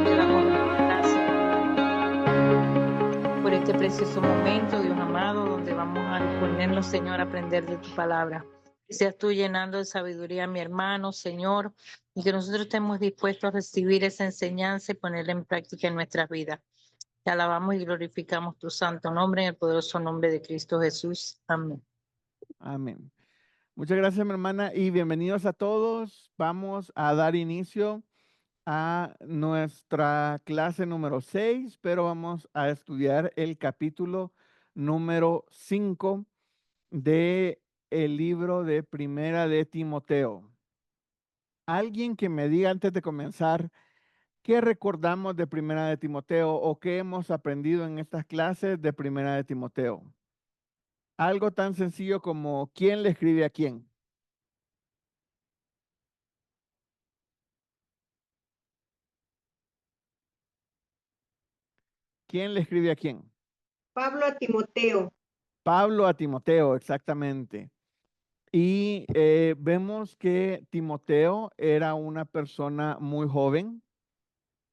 Te damos gracias por este precioso momento, Dios amado, donde vamos a disponernos, Señor, a aprender de tu palabra. Que seas tú llenando de sabiduría a mi hermano, Señor, y que nosotros estemos dispuestos a recibir esa enseñanza y ponerla en práctica en nuestras vidas. Te alabamos y glorificamos tu santo nombre en el poderoso nombre de Cristo Jesús. Amén. Amén. Muchas gracias, mi hermana, y bienvenidos a todos. Vamos a dar inicio a nuestra clase número 6, pero vamos a estudiar el capítulo número 5 de el libro de Primera de Timoteo. Alguien que me diga antes de comenzar, ¿qué recordamos de Primera de Timoteo o qué hemos aprendido en estas clases de Primera de Timoteo? Algo tan sencillo como ¿quién le escribe a quién? ¿Quién le escribe a quién? Pablo a Timoteo. Pablo a Timoteo, exactamente. Y vemos que Timoteo era una persona muy joven.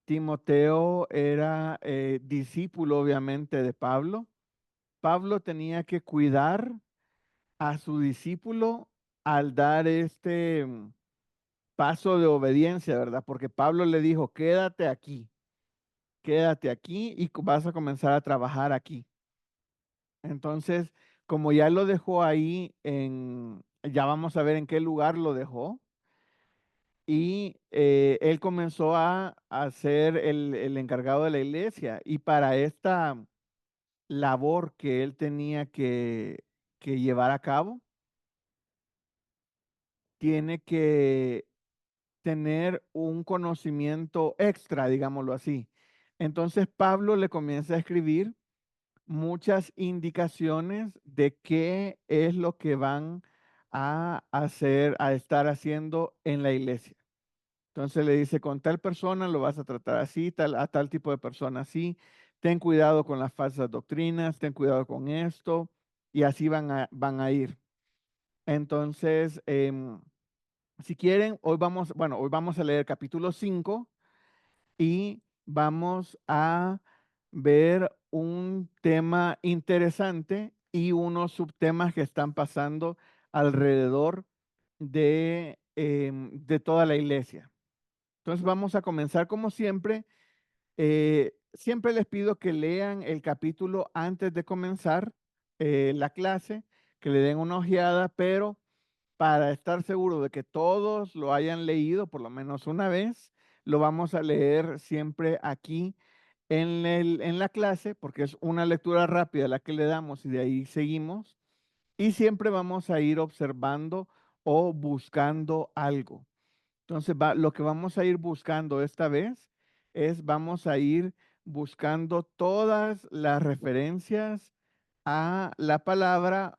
Timoteo era discípulo, obviamente, de Pablo. Pablo tenía que cuidar a su discípulo al dar este paso de obediencia, ¿verdad? Porque Pablo le dijo, quédate aquí y vas a comenzar a trabajar aquí. Entonces, como ya lo dejó ahí ya vamos a ver en qué lugar lo dejó. Y él comenzó a ser el encargado de la iglesia. Y para esta labor que él tenía que llevar a cabo, tiene que tener un conocimiento extra, digámoslo así. Entonces Pablo le comienza a escribir muchas indicaciones de qué es lo que van a hacer, a estar haciendo en la iglesia. Entonces le dice, con tal persona lo vas a tratar así, a tal tipo de persona así. Ten cuidado con las falsas doctrinas, ten cuidado con esto, y así van a ir. Entonces, si quieren, hoy vamos a leer capítulo 5 y vamos a ver un tema interesante y unos subtemas que están pasando alrededor de toda la iglesia. Entonces vamos a comenzar como siempre. Siempre les pido que lean el capítulo antes de comenzar la clase, que le den una ojeada, pero para estar seguro de que todos lo hayan leído por lo menos una vez, lo vamos a leer siempre aquí en la clase, porque es una lectura rápida la que le damos y de ahí seguimos. Y siempre vamos a ir observando o buscando algo. Entonces, lo que vamos a ir buscando esta vez vamos a ir buscando todas las referencias a la palabra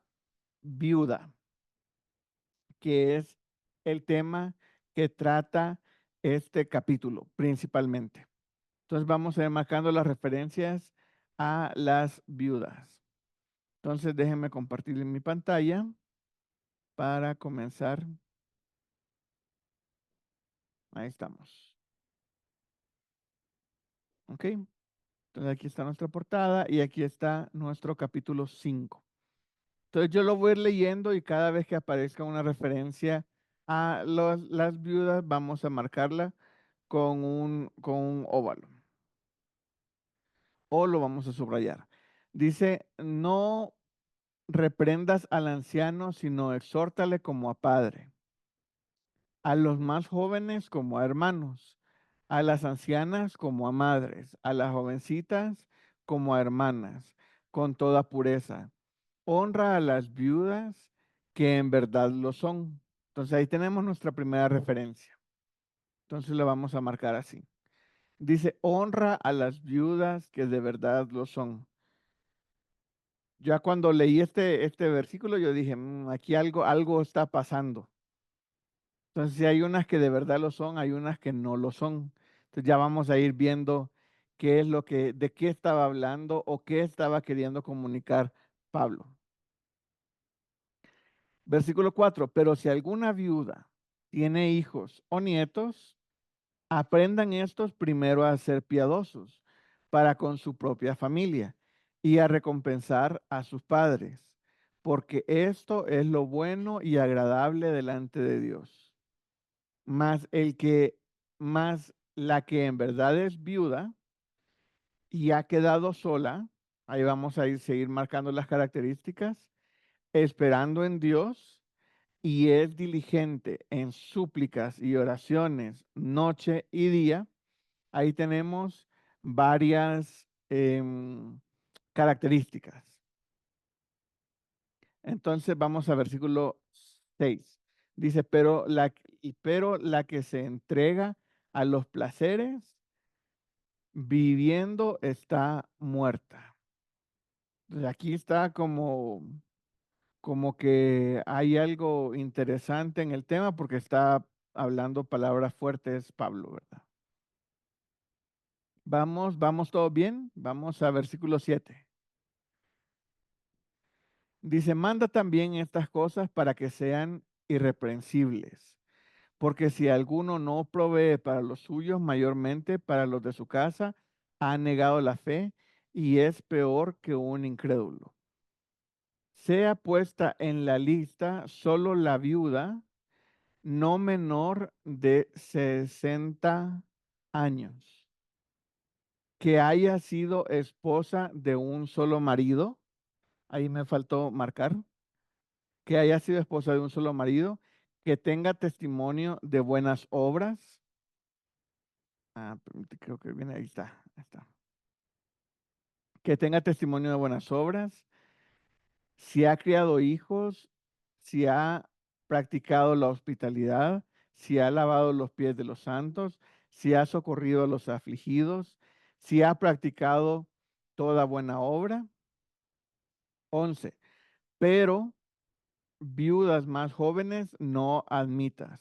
viuda, que es el tema que trata este capítulo principalmente. Entonces, vamos a ir marcando las referencias a las viudas. Entonces, déjenme compartir mi pantalla para comenzar. Ahí estamos. ¿Ok? Entonces aquí está nuestra portada y aquí está nuestro capítulo 5. Entonces yo lo voy a ir leyendo y cada vez que aparezca una referencia a las viudas vamos a marcarla con un óvalo o lo vamos a subrayar. Dice, no reprendas al anciano, sino exhórtale como a padre, a los más jóvenes como a hermanos, a las ancianas como a madres, a las jovencitas como a hermanas, con toda pureza. Honra a las viudas que en verdad lo son. Entonces ahí tenemos nuestra primera referencia. Entonces lo vamos a marcar así. Dice, honra a las viudas que de verdad lo son. Ya cuando leí este versículo, yo dije, aquí algo está pasando. Entonces, si hay unas que de verdad lo son, hay unas que no lo son. Entonces ya vamos a ir viendo de qué estaba hablando o qué estaba queriendo comunicar Pablo. Versículo 4, pero si alguna viuda tiene hijos o nietos, aprendan estos primero a ser piadosos para con su propia familia y a recompensar a sus padres, porque esto es lo bueno y agradable delante de Dios. Más la que en verdad es viuda y ha quedado sola, ahí vamos a seguir marcando las características, esperando en Dios y es diligente en súplicas y oraciones noche y día. Ahí tenemos varias características. Entonces vamos a versículo 6. Dice, pero la que se entrega a los placeres, viviendo está muerta. Entonces, aquí está como que hay algo interesante en el tema porque está hablando palabras fuertes Pablo, ¿verdad? Vamos todo bien. Vamos a versículo 7. Dice, manda también estas cosas para que sean irreprensibles, porque si alguno no provee para los suyos, mayormente para los de su casa, ha negado la fe y es peor que un incrédulo. Sea puesta en la lista solo la viuda, no menor de 60 años, que haya sido esposa de un solo marido. Ahí me faltó marcar. Que haya sido esposa de un solo marido, que tenga testimonio de buenas obras. Creo que viene, ahí está, ahí está. Que tenga testimonio de buenas obras, si ha criado hijos, si ha practicado la hospitalidad, si ha lavado los pies de los santos, si ha socorrido a los afligidos, si ha practicado toda buena obra. 11. Pero viudas más jóvenes no admitas,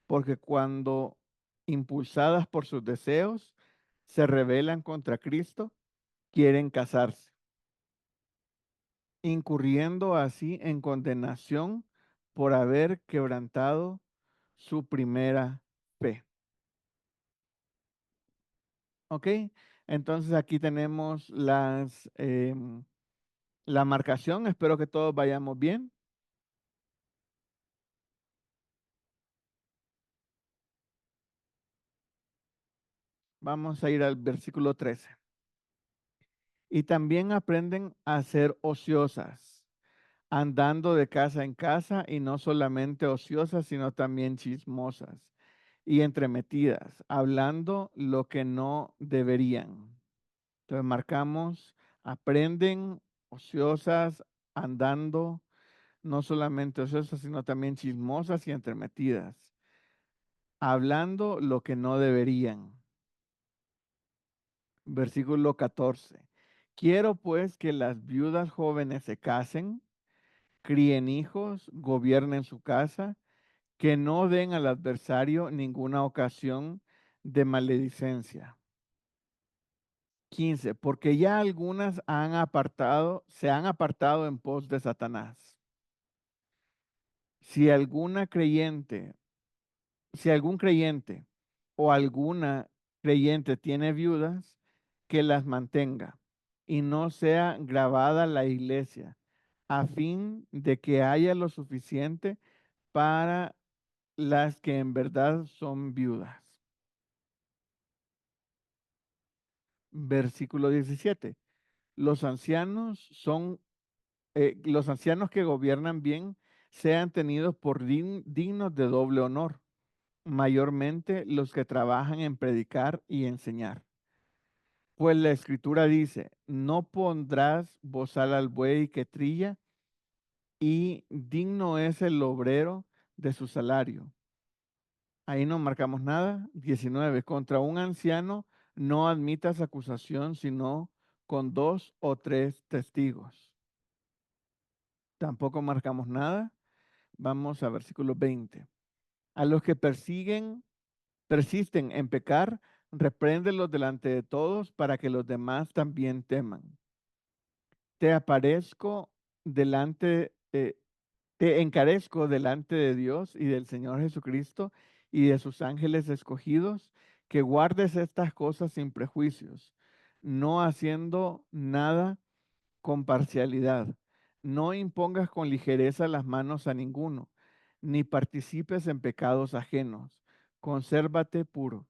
porque cuando impulsadas por sus deseos se rebelan contra Cristo, quieren casarse, incurriendo así en condenación por haber quebrantado su primera fe. ¿Ok? Entonces aquí tenemos la marcación. Espero que todos vayamos bien. Vamos a ir al versículo 13. Y también aprenden a ser ociosas, andando de casa en casa y no solamente ociosas, sino también chismosas y entremetidas, hablando lo que no deberían. Entonces marcamos, aprenden ociosas, andando, no solamente ociosas, sino también chismosas y entremetidas, hablando lo que no deberían. Versículo 14. Quiero pues que las viudas jóvenes se casen, críen hijos, gobiernen su casa, que no den al adversario ninguna ocasión de maledicencia. 15. Porque ya algunas se han apartado en pos de Satanás. Si alguna creyente, si algún creyente o alguna creyente tiene viudas, que las mantenga y no sea grabada la iglesia, a fin de que haya lo suficiente para las que en verdad son viudas. Versículo 17. Los ancianos los ancianos que gobiernan bien sean tenidos por dignos de doble honor, mayormente los que trabajan en predicar y enseñar. Pues la escritura dice, no pondrás bozal al buey que trilla, y digno es el obrero de su salario. Ahí no marcamos nada. 19. Contra un anciano no admitas acusación, sino con 2 o 3 testigos. Tampoco marcamos nada. Vamos a versículo 20. A los que persisten en pecar, repréndelos delante de todos para que los demás también teman. Te aparezco delante, te encarezco delante de Dios y del Señor Jesucristo y de sus ángeles escogidos, que guardes estas cosas sin prejuicios, no haciendo nada con parcialidad. No impongas con ligereza las manos a ninguno, ni participes en pecados ajenos. Consérvate puro.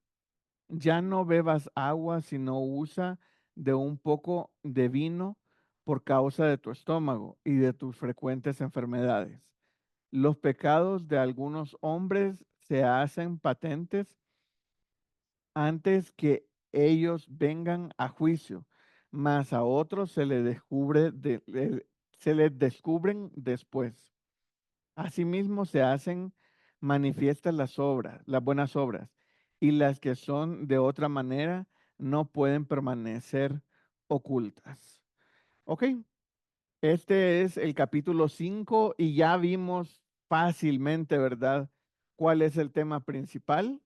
Ya no bebas agua, sino usa de un poco de vino por causa de tu estómago y de tus frecuentes enfermedades. Los pecados de algunos hombres se hacen patentes antes que ellos vengan a juicio, mas a otros se les descubren después. Asimismo se hacen manifiestas las obras, las buenas obras, y las que son de otra manera no pueden permanecer ocultas. Ok, este es el capítulo 5 y ya vimos fácilmente, ¿verdad? ¿Cuál es el tema principal?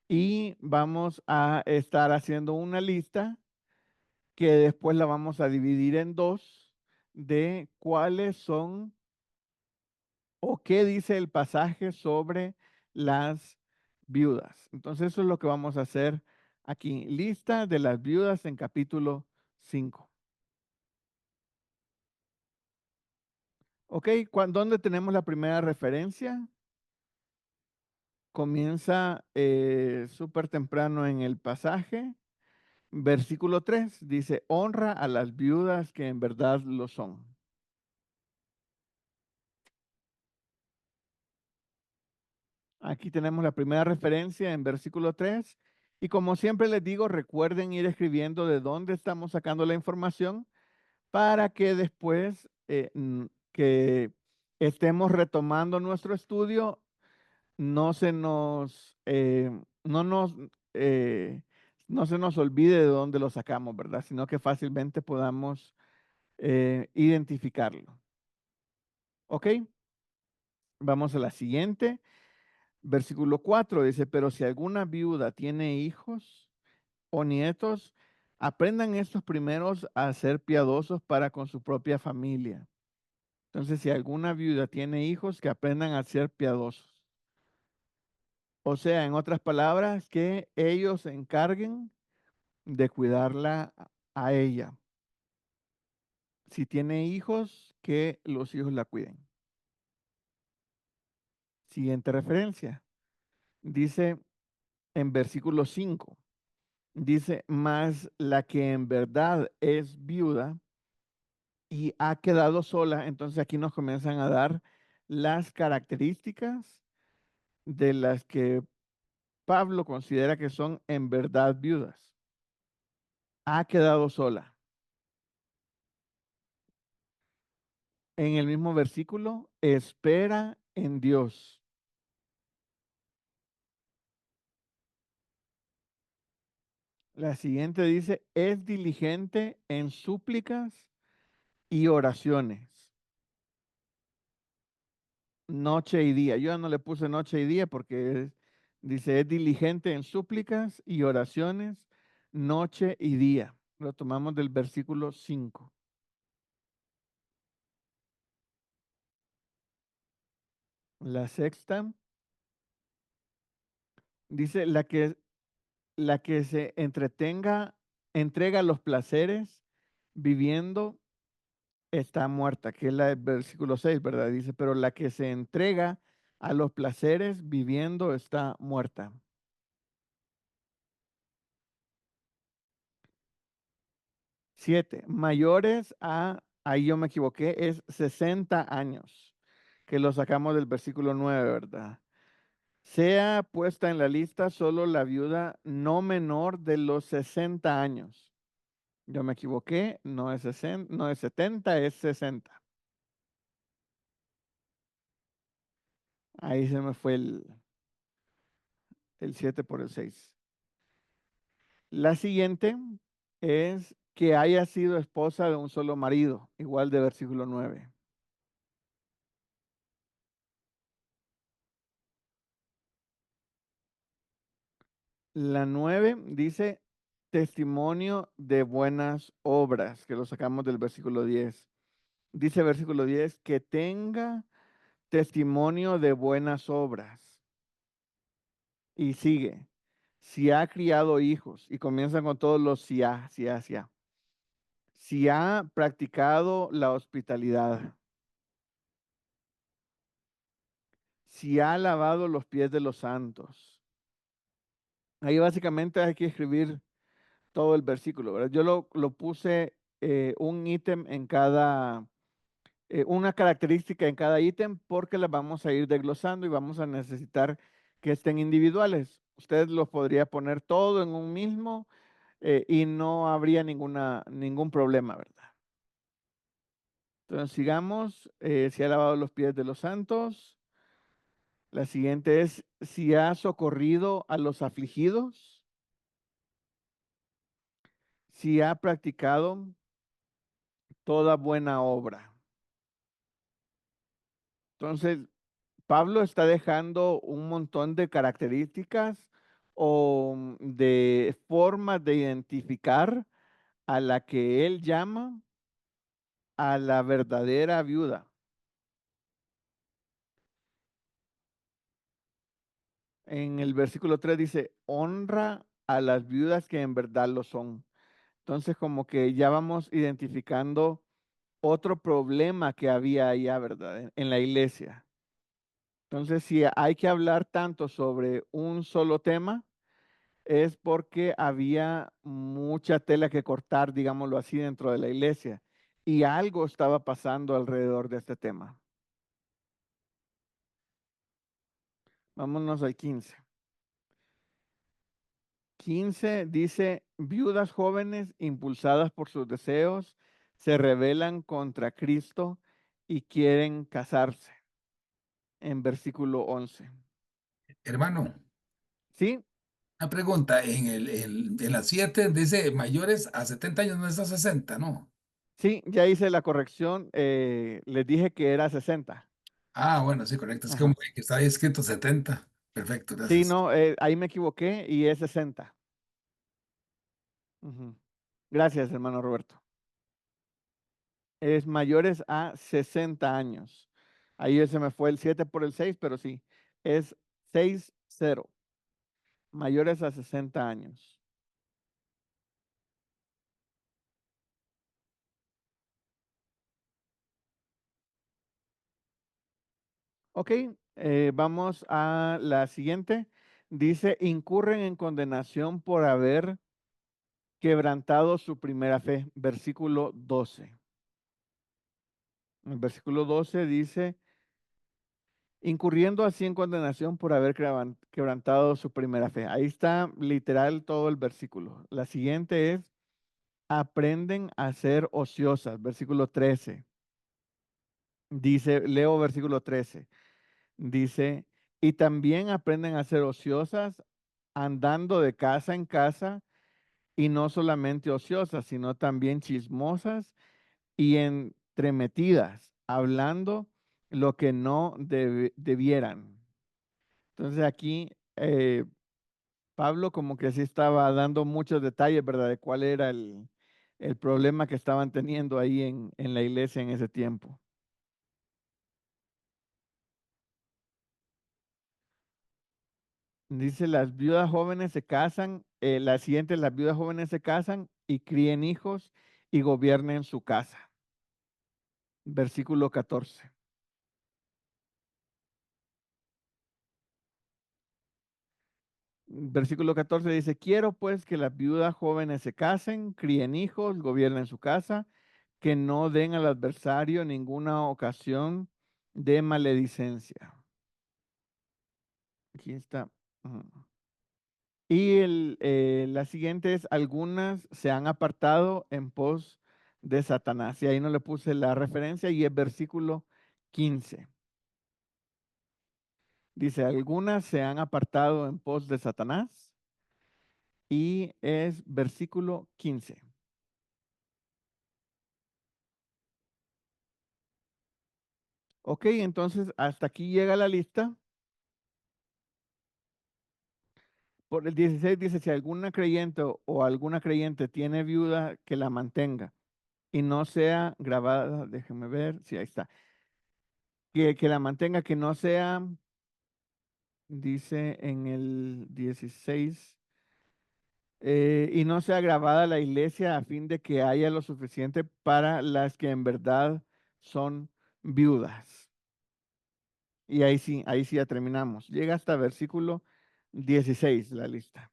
Y vamos a estar haciendo una lista que después la vamos a dividir en dos de cuáles son o qué dice el pasaje sobre las viudas. Entonces eso es lo que vamos a hacer aquí. Lista de las viudas en capítulo 5. Ok, ¿dónde tenemos la primera referencia? Comienza súper temprano en el pasaje. Versículo 3 dice, honra a las viudas que en verdad lo son. Aquí tenemos la primera referencia en versículo 3. Y como siempre les digo, recuerden ir escribiendo de dónde estamos sacando la información para que después que estemos retomando nuestro estudio, no se nos, no nos, eh, no se nos olvide de dónde lo sacamos, ¿verdad? Sino que fácilmente podamos identificarlo. ¿Ok? Vamos a la siguiente. Versículo 4 dice, pero si alguna viuda tiene hijos o nietos, aprendan estos primeros a ser piadosos para con su propia familia. Entonces, si alguna viuda tiene hijos, que aprendan a ser piadosos. O sea, en otras palabras, que ellos se encarguen de cuidarla a ella. Si tiene hijos, que los hijos la cuiden. Siguiente referencia. Dice en versículo 5. Dice, más la que en verdad es viuda y ha quedado sola. Entonces aquí nos comienzan a dar las características de las que Pablo considera que son en verdad viudas. Ha quedado sola. En el mismo versículo, espera en Dios. La siguiente dice, es diligente en súplicas y oraciones, noche y día. Yo ya no le puse noche y día porque dice, es diligente en súplicas y oraciones, noche y día. Lo tomamos del versículo 5. La sexta dice, la que se entrega los placeres viviendo está muerta, que es la del versículo 6, ¿verdad? Dice, pero la que se entrega a los placeres viviendo está muerta. 7, mayores a, ahí yo me equivoqué, es 60 años, que lo sacamos del versículo 9, ¿verdad? Sea puesta en la lista solo la viuda no menor de los 60 años. Yo me equivoqué, no es 60, no es 70, es 60. Ahí se me fue el 7 por el 6. La siguiente es que haya sido esposa de un solo marido, igual de versículo 9. La 9 dice testimonio de buenas obras, que lo sacamos del versículo 10. Dice versículo 10, que tenga testimonio de buenas obras. Y sigue, si ha criado hijos, y comienzan con todos los si ha, si ha, si ha. Si ha practicado la hospitalidad, si ha lavado los pies de los santos. Ahí básicamente hay que escribir todo el versículo, ¿verdad? Yo lo puse un ítem en cada, una característica en cada ítem porque las vamos a ir desglosando y vamos a necesitar que estén individuales. Usted los podría poner todo en un mismo y no habría ningún problema, ¿verdad? Entonces sigamos, si ha lavado los pies de los santos. La siguiente es, si ha socorrido a los afligidos, si ha practicado toda buena obra. Entonces, Pablo está dejando un montón de características o de formas de identificar a la que él llama a la verdadera viuda. En el versículo 3 dice, honra a las viudas que en verdad lo son. Entonces, como que ya vamos identificando otro problema que había allá, ¿verdad? En la iglesia. Entonces, si hay que hablar tanto sobre un solo tema, es porque había mucha tela que cortar, digámoslo así, dentro de la iglesia. Y algo estaba pasando alrededor de este tema. Vámonos al 15. 15 dice, viudas jóvenes impulsadas por sus deseos se rebelan contra Cristo y quieren casarse. En versículo 11. Hermano, ¿Sí? una pregunta, en las 7 dice mayores a 70 años, no es a 60, ¿no? Sí, ya hice la corrección. Les dije que era 60. Ah, bueno, sí, correcto, es que como Ajá. que está ahí escrito 70. Perfecto, Sí, gracias. no, ahí me equivoqué y es 60. Ujú. Gracias, hermano Roberto. Es mayores a 60 años. Ahí se me fue el 7 por el 6, pero sí, es 60. Mayores a 60 años. Ok, vamos a la siguiente. Dice, incurren en condenación por haber quebrantado su primera fe. Versículo 12. El versículo 12 dice, incurriendo así en condenación por haber quebrantado su primera fe. Ahí está literal todo el versículo. La siguiente es, aprenden a ser ociosas. Versículo 13. Dice, leo versículo 13. Dice, y también aprenden a ser ociosas andando de casa en casa y no solamente ociosas, sino también chismosas y entremetidas, hablando lo que no debieran. Entonces aquí Pablo como que sí estaba dando muchos detalles, ¿verdad? De cuál era el problema que estaban teniendo ahí en la iglesia en ese tiempo. Dice, las viudas jóvenes se casan, la siguiente, las viudas jóvenes se casan y críen hijos y gobiernen su casa. Versículo 14. Versículo 14 dice, quiero pues que las viudas jóvenes se casen, críen hijos, gobiernen su casa, que no den al adversario ninguna ocasión de maledicencia. Aquí está. Ujú. Y la siguiente es, algunas se han apartado en pos de Satanás. Y ahí no le puse la referencia y es versículo 15. Dice, algunas se han apartado en pos de Satanás y es versículo 15. Ok, entonces hasta aquí llega la lista. Por el 16 dice, si alguna creyente o alguna creyente tiene viuda, que la mantenga. y no sea grabada, déjenme ver, sí, ahí está, que la mantenga, que no sea, dice en el 16, y no sea grabada la iglesia a fin de que haya lo suficiente para las que en verdad son viudas. Y ahí sí ya terminamos. Llega hasta versículo 16 la lista.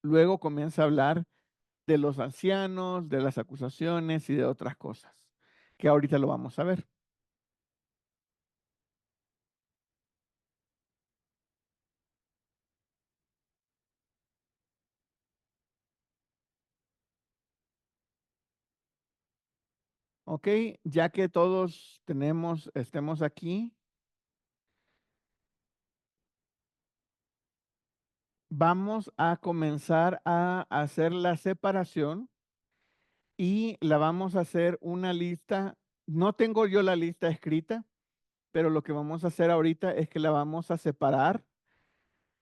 Luego comienza a hablar de los ancianos, de las acusaciones y de otras cosas, que ahorita lo vamos a ver. Ok, ya que todos estemos aquí, vamos a comenzar a hacer la separación y la vamos a hacer una lista. No tengo yo la lista escrita, pero lo que vamos a hacer ahorita es que la vamos a separar.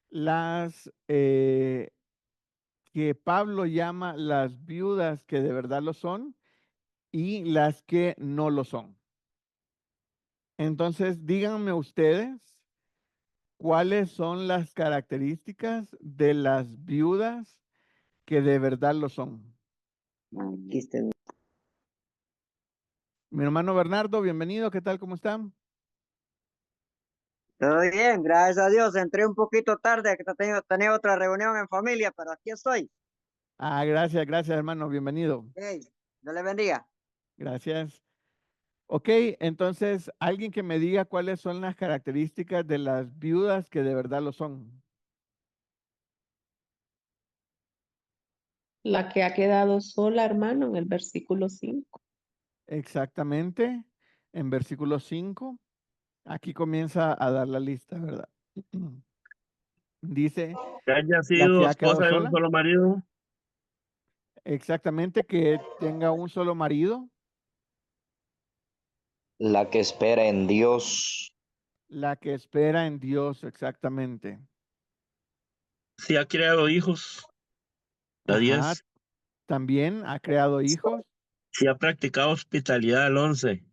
Las que Pablo llama las viudas que de verdad lo son y las que no lo son. Entonces, díganme ustedes cuáles son las características de las viudas que de verdad lo son. Aquí está. Mi hermano Bernardo, bienvenido, ¿qué tal? ¿Cómo están? Todo bien, gracias a Dios. Entré un poquito tarde, que tenía otra reunión en familia, pero aquí estoy. Ah, gracias, hermano, bienvenido. Hey, Dios le bendiga. Gracias. Ok, entonces, alguien que me diga cuáles son las características de las viudas que de verdad lo son. La que ha quedado sola, hermano, en el versículo 5. Exactamente, en versículo 5, aquí comienza a dar la lista, ¿verdad? Dice, Que haya la que sido ha quedado esposa de un sola, solo marido, exactamente, que tenga un solo marido, La que espera en Dios, la que espera en Dios, exactamente. si ha creado hijos, la Ajá, 10, también ha creado hijos, si ha practicado hospitalidad, el 11,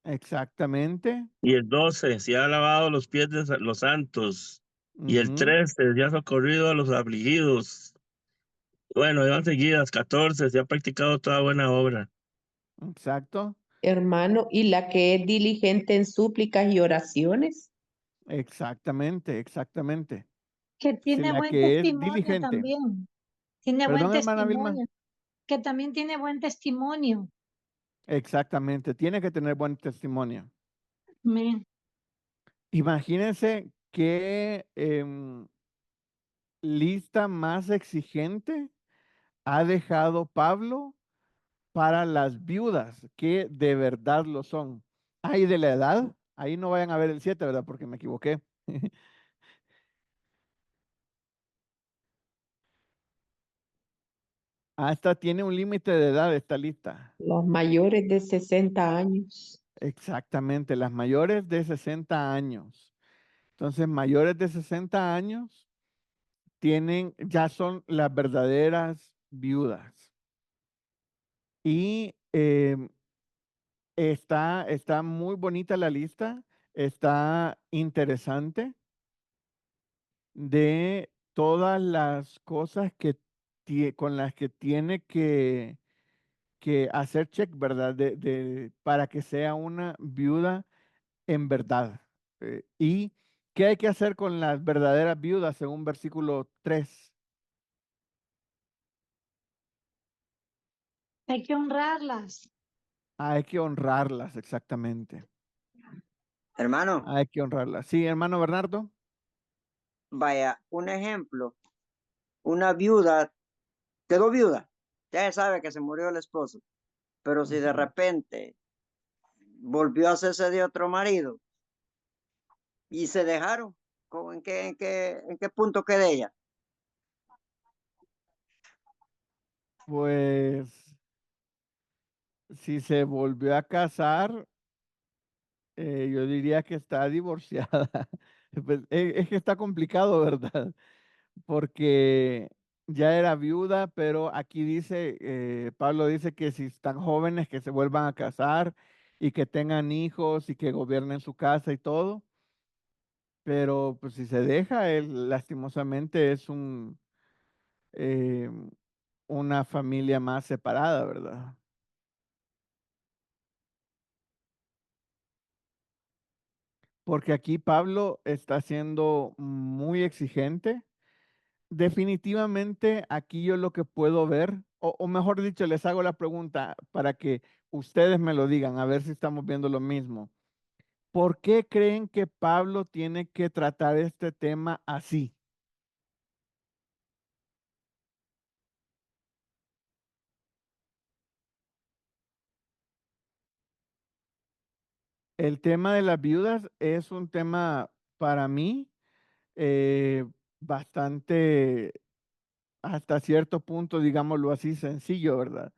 exactamente. y el 12, si ha lavado los pies de los santos, y el Ujú, 13, si ha socorrido a los afligidos. Bueno, van seguidas, 14, si ha practicado toda buena obra. exacto, Hermano, y la que es diligente en súplicas y oraciones. exactamente. Que Si tiene la buen que es testimonio diligente, también. Tiene buen perdón, hermana Vilma, testimonio. Que también tiene buen testimonio. exactamente, tiene que tener buen testimonio. Amén. Imagínense qué lista más exigente ha dejado Pablo para las viudas, que de verdad lo son. Ahí de la edad, ahí no vayan a ver el 7, ¿verdad? Porque me equivoqué. Hasta tiene un límite de edad esta lista. Los mayores de 60 años. Exactamente, las mayores de 60 años. Entonces, mayores de 60 años ya son las verdaderas viudas. Y está muy bonita la lista, está interesante de todas las cosas con las que tiene que hacer check, ¿verdad? Para que sea una viuda en verdad. ¿Y qué hay que hacer con las verdaderas viudas según versículo 3? Hay que honrarlas. Hay que honrarlas, exactamente. Hermano, Hay que honrarlas. Sí, hermano Bernardo. vaya, un ejemplo. Una viuda quedó viuda. Ya sabe que se murió el esposo. Pero si de Ujú. repente volvió a hacerse de otro marido y se dejaron, ¿en qué punto queda ella? Pues si se volvió a casar, yo diría que está divorciada. Pues, es que está complicado, ¿verdad? Porque ya era viuda, pero aquí dice, Pablo dice que si están jóvenes, que se vuelvan a casar y que tengan hijos y que gobiernen su casa y todo. Pero pues si se deja, él lastimosamente es eh, una familia más separada, ¿verdad? Porque aquí Pablo está siendo muy exigente. Definitivamente aquí yo lo que puedo ver, o mejor dicho, les hago la pregunta para que ustedes me lo digan, a ver si estamos viendo lo mismo. ¿Por qué creen que Pablo tiene que tratar este tema así? El tema de las viudas es un tema para mí eh, bastante, hasta cierto punto, digámoslo así, sencillo, ¿verdad?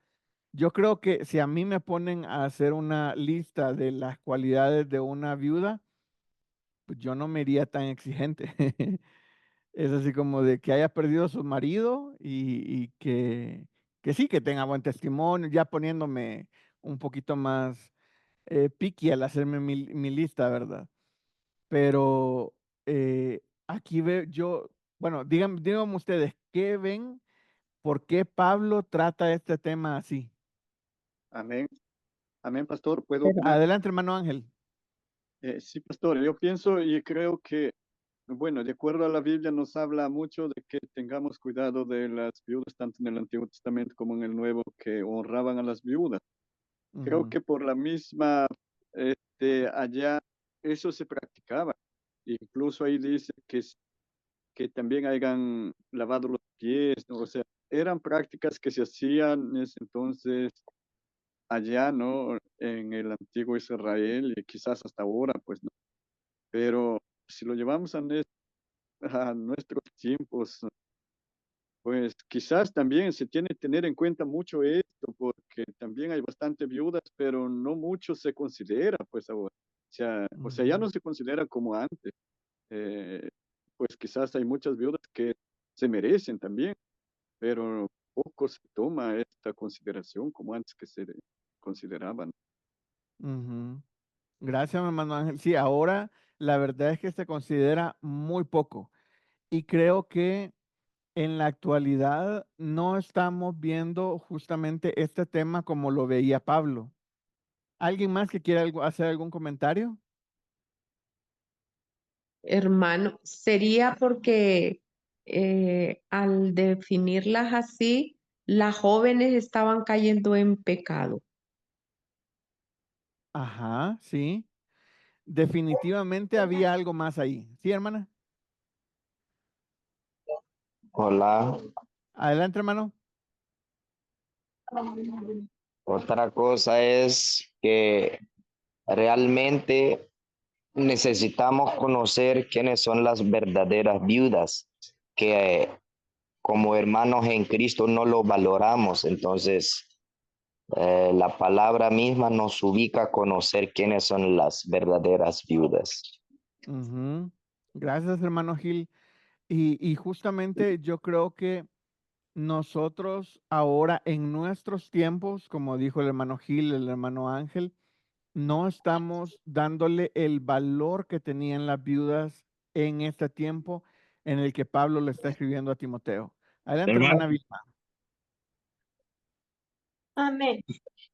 Yo creo que si a mí me ponen a hacer una lista de las cualidades de una viuda, pues yo no me iría tan exigente. Es así como de que haya perdido a su marido y que sí, que tenga buen testimonio, ya poniéndome un poquito más picky al hacerme mi lista, ¿verdad? Pero aquí veo yo, bueno, díganme ustedes, ¿qué ven? ¿Por qué Pablo trata este tema así? Amén. Amén, pastor. ¿Puedo opinar? Adelante, hermano Ángel. Sí, pastor. Yo pienso y creo que, bueno, de acuerdo a la Biblia nos habla mucho de que tengamos cuidado de las viudas, tanto en el Antiguo Testamento como en el Nuevo, que honraban a las viudas. Creo Ujú, que por la misma, allá eso se practicaba. Incluso ahí dice que también hayan lavado los pies, ¿no? O sea, eran prácticas que se hacían en ese entonces allá, ¿no? En el antiguo Israel y quizás hasta ahora, pues, ¿no? Pero si lo llevamos a nuestros tiempos, pues quizás también se tiene que tener en cuenta mucho esto, porque también hay bastante viudas, pero no mucho se considera, pues ahora. O sea, ya ujú, no se considera como antes. Eh, pues quizás hay muchas viudas que se merecen también, pero poco se toma esta consideración como antes que se consideraban. ujú. Gracias, hermano Ángel. Sí, ahora la verdad es que se considera muy poco y creo que en la actualidad no estamos viendo justamente este tema como lo veía Pablo. ¿Alguien más que quiera hacer algún comentario? Hermano, sería porque al definirlas así, las jóvenes estaban cayendo en pecado. Ajá, sí. Definitivamente había algo más ahí. ¿Sí, hermana? Hola. Adelante, hermano. Otra cosa es que realmente necesitamos conocer quiénes son las verdaderas viudas, que como hermanos en Cristo no lo valoramos. Entonces, la palabra misma nos ubica a conocer quiénes son las verdaderas viudas. Ujú. Gracias, hermano Gil. Y justamente yo creo que nosotros ahora en nuestros tiempos, como dijo el hermano Gil, el hermano Ángel, no estamos dándole el valor que tenían las viudas en este tiempo en el que Pablo le está escribiendo a Timoteo. Adelante, Hermano, hermana Vilma. Amén.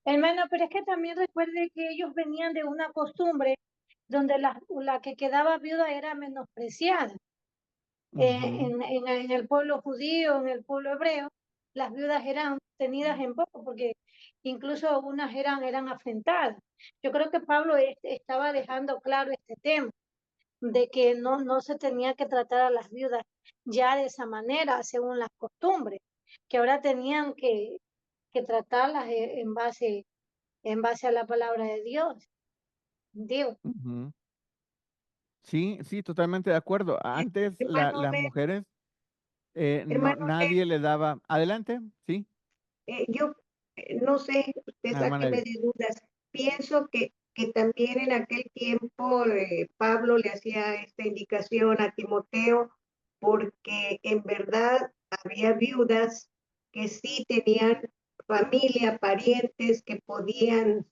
Hermano, pero es que también recuerde que ellos venían de una costumbre donde la que quedaba viuda era menospreciada. Ujú, En el pueblo judío, en el pueblo hebreo, las viudas eran tenidas en poco porque incluso algunas eran afrentadas. Yo creo que Pablo estaba dejando claro este tema de que no se tenía que tratar a las viudas ya de esa manera, según las costumbres, que ahora tenían que tratarlas en base a la palabra de Dios. Dios. ujú. Sí, sí, totalmente de acuerdo. Antes Hermano las Ben, mujeres, no, hermano Ben, nadie le daba. Adelante, sí, yo no sé, usted la hermana sáqueme Edith. de dudas. Pienso que también en aquel tiempo Pablo le hacía esta indicación a Timoteo porque en verdad había viudas que sí tenían familia, parientes que podían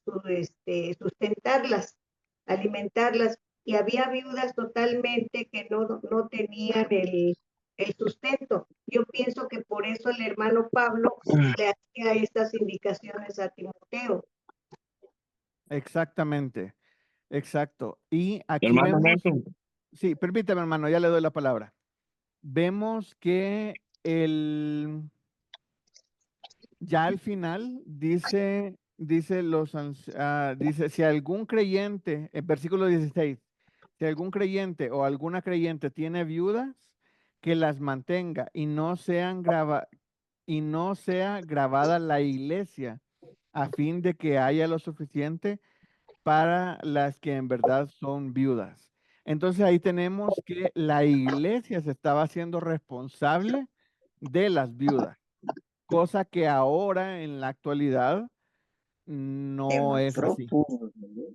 sustentarlas, alimentarlas, y había viudas totalmente que no tenían el sustento. Yo pienso que por eso el hermano Pablo le hacía estas indicaciones a Timoteo. Exactamente, exacto. Y aquí Hermano vemos, Nelson, sí, permíteme, hermano, ya le doy la palabra. Vemos que ya al final dice, si algún creyente, en versículo 16, si algún creyente o alguna creyente tiene viudas, que las mantenga y no sea grabada la iglesia, a fin de que haya lo suficiente para las que en verdad son viudas. Entonces ahí tenemos que la iglesia se estaba haciendo responsable de las viudas, cosa que ahora en la actualidad no es así.